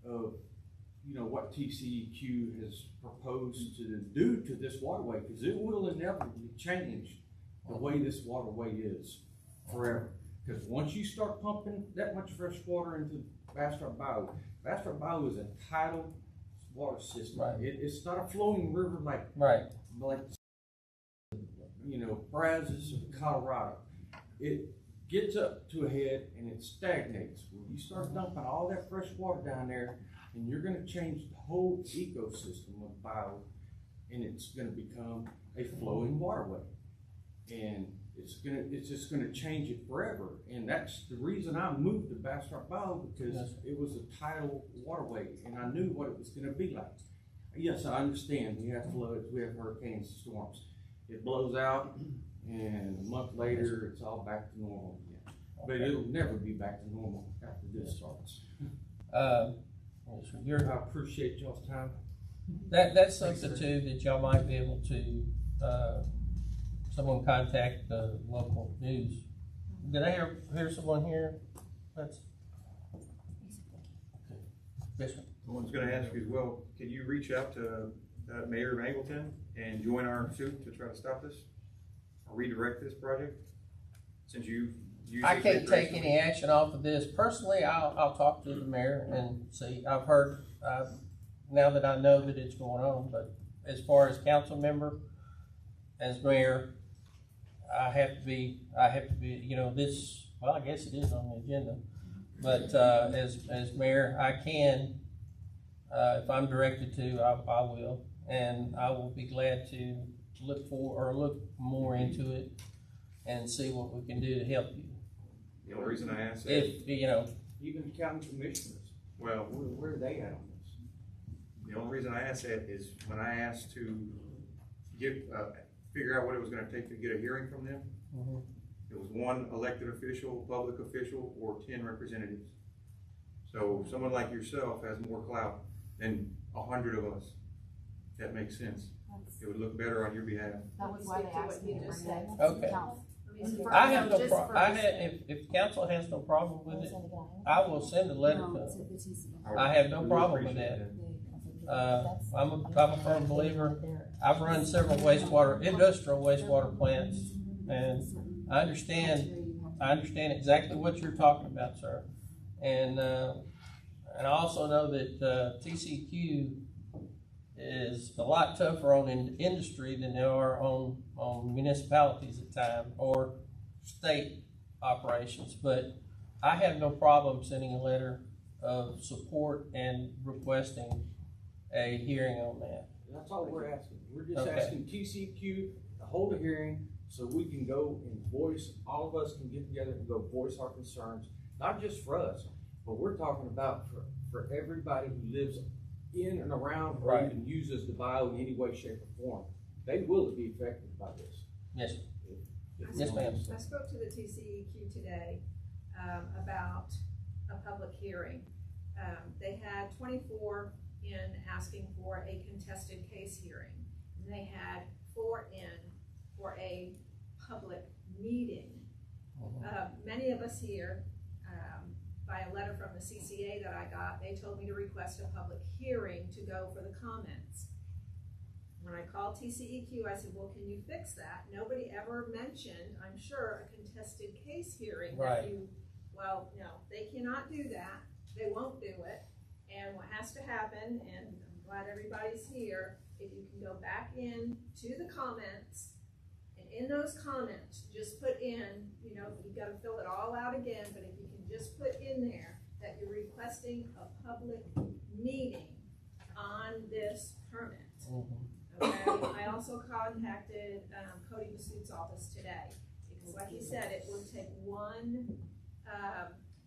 of, what TCEQ has proposed to do to this waterway, because it will inevitably change the way this waterway is forever. Because once you start pumping that much fresh water into Bastrop Bayou is a tidal water system. Right. It's not a flowing river like Brazos or Colorado. It gets up to a head and it stagnates. When you start dumping all that fresh water down there, and you're going to change the whole ecosystem of the bayou, and it's going to become a flowing waterway. And it's just gonna change it forever. And that's the reason I moved to Bastrop Bayou, because it was a tidal waterway and I knew what it was gonna be like. Yes, I understand, we have floods, we have hurricanes, storms. It blows out and a month later it's all back to normal again. But it'll never be back to normal after this starts. I appreciate y'all's time. That's something too that y'all might be able to someone contact the local news. Did I hear someone here? Yes, sir. I was going to ask you as well, can you reach out to Mayor of Angleton and join our suit to try to stop this or redirect this project? Since you use I it can't take recreationally. any action off of this. Personally, I'll talk to the mayor and see. I've heard, now that I know that it's going on, but as far as council member, as mayor, I have to be, you know, this, well, I guess it is on the agenda. But, as mayor, I can, if I'm directed to, I will. And I will be glad to look more into it and see what we can do to help you. The only reason I ask that, If, you know, Even county commissioners, well, where are they at on this? the only reason I asked that is when I asked to figure out what it was gonna take to get a hearing from them, it was one elected official, public official, or 10 representatives. So someone like yourself has more clout than 100 of us. That makes sense. It would look better on your behalf. That was why they asked me to bring that to Okay. the council. I have no problem, if council has no problem with it, I will send a letter to them. I have no problem with that. I'm a firm believer. I've run several industrial wastewater plants, and I understand exactly what you're talking about, sir. And I also know that, TCQ is a lot tougher on industry than they are on municipalities at times, or state operations. But I have no problem sending a letter of support and requesting a hearing on that. That's all we're asking. We're just Okay. asking TCQ to hold a hearing so we can go and voice, all of us can get together and go voice our concerns, not just for us, but we're talking about for everybody who lives in and around or Right. even uses the bio in any way, shape, or form. They will be affected by this. Yes. If- Yes, ma'am. I spoke to the TCEQ today, about a public hearing. They had 24 in asking for a contested case hearing. And they had 4 in for a public meeting. Many of us here, by a letter from the CCA that I got, they told me to request a public hearing to go for the comments. When I called TCEQ, I said, well, can you fix that? Nobody ever mentioned, I'm sure, a contested case hearing. Right. Well, no, they cannot do that. They won't do it. And what has to happen, and I'm glad everybody's here, if you can go back in to the comments, and in those comments, just put in, you gotta fill it all out again, but if you can just put in there that you're requesting a public meeting on this permit. Okay, I also contacted, Cody Massoud's office today, because like he said, it would take one,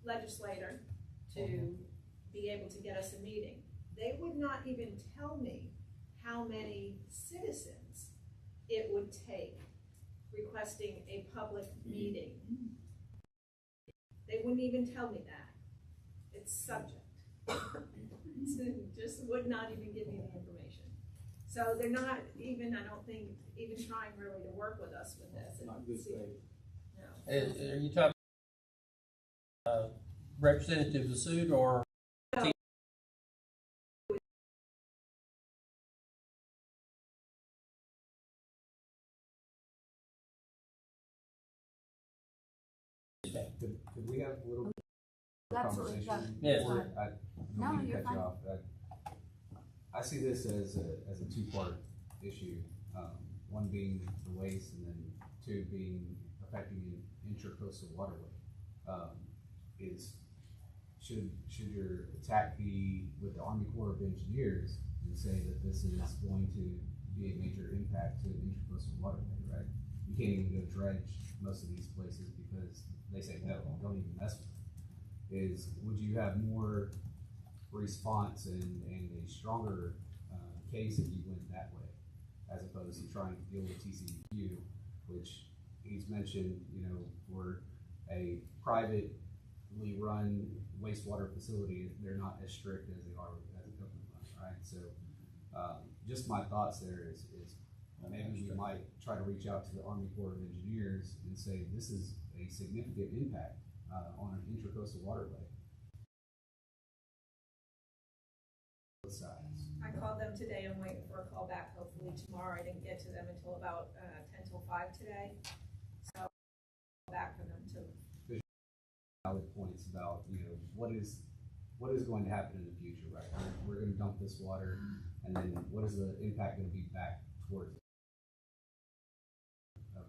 legislator to be able to get us a meeting. They would not even tell me how many citizens it would take requesting a public meeting. They wouldn't even tell me that. It's subject. Just would not even give me the information. So they're not even, I don't think, even trying really to work with us with this. Not good faith. No. Are you talking Representative Massoud or? Could we have a little Absolutely, conversation? yeah. before I No, don't mean to you're cut you fine. off. I see this as a two-part issue. One being the waste, and then 2 being affecting an intracoastal waterway. Should your attack be with the Army Corps of Engineers and say that this is going to be a major impact to an intracoastal waterway, right? You can't even go dredge most of these places because they say no, don't even mess with it. Would you have more response and a stronger case if you went that way, as opposed to trying to deal with TCEQ, which he's mentioned, for a privately run wastewater facility, they're not as strict as they are as a government run, right? So, just my thoughts there is maybe we might try to reach out to the Army Corps of Engineers and say this is a significant impact on an intracoastal waterway. Both sides. I called them today. I'm waiting for a call back. Hopefully tomorrow. I didn't get to them until about 10 till 5 today. So I'll call back for them to. about, you know, what is going to happen in the future, right? We're gonna dump this water, and then what is the impact gonna be back towards it? A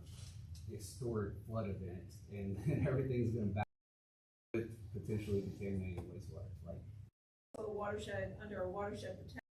historic flood event, and everything's gonna back with potentially contaminated wastewater, like. A watershed, under a watershed protection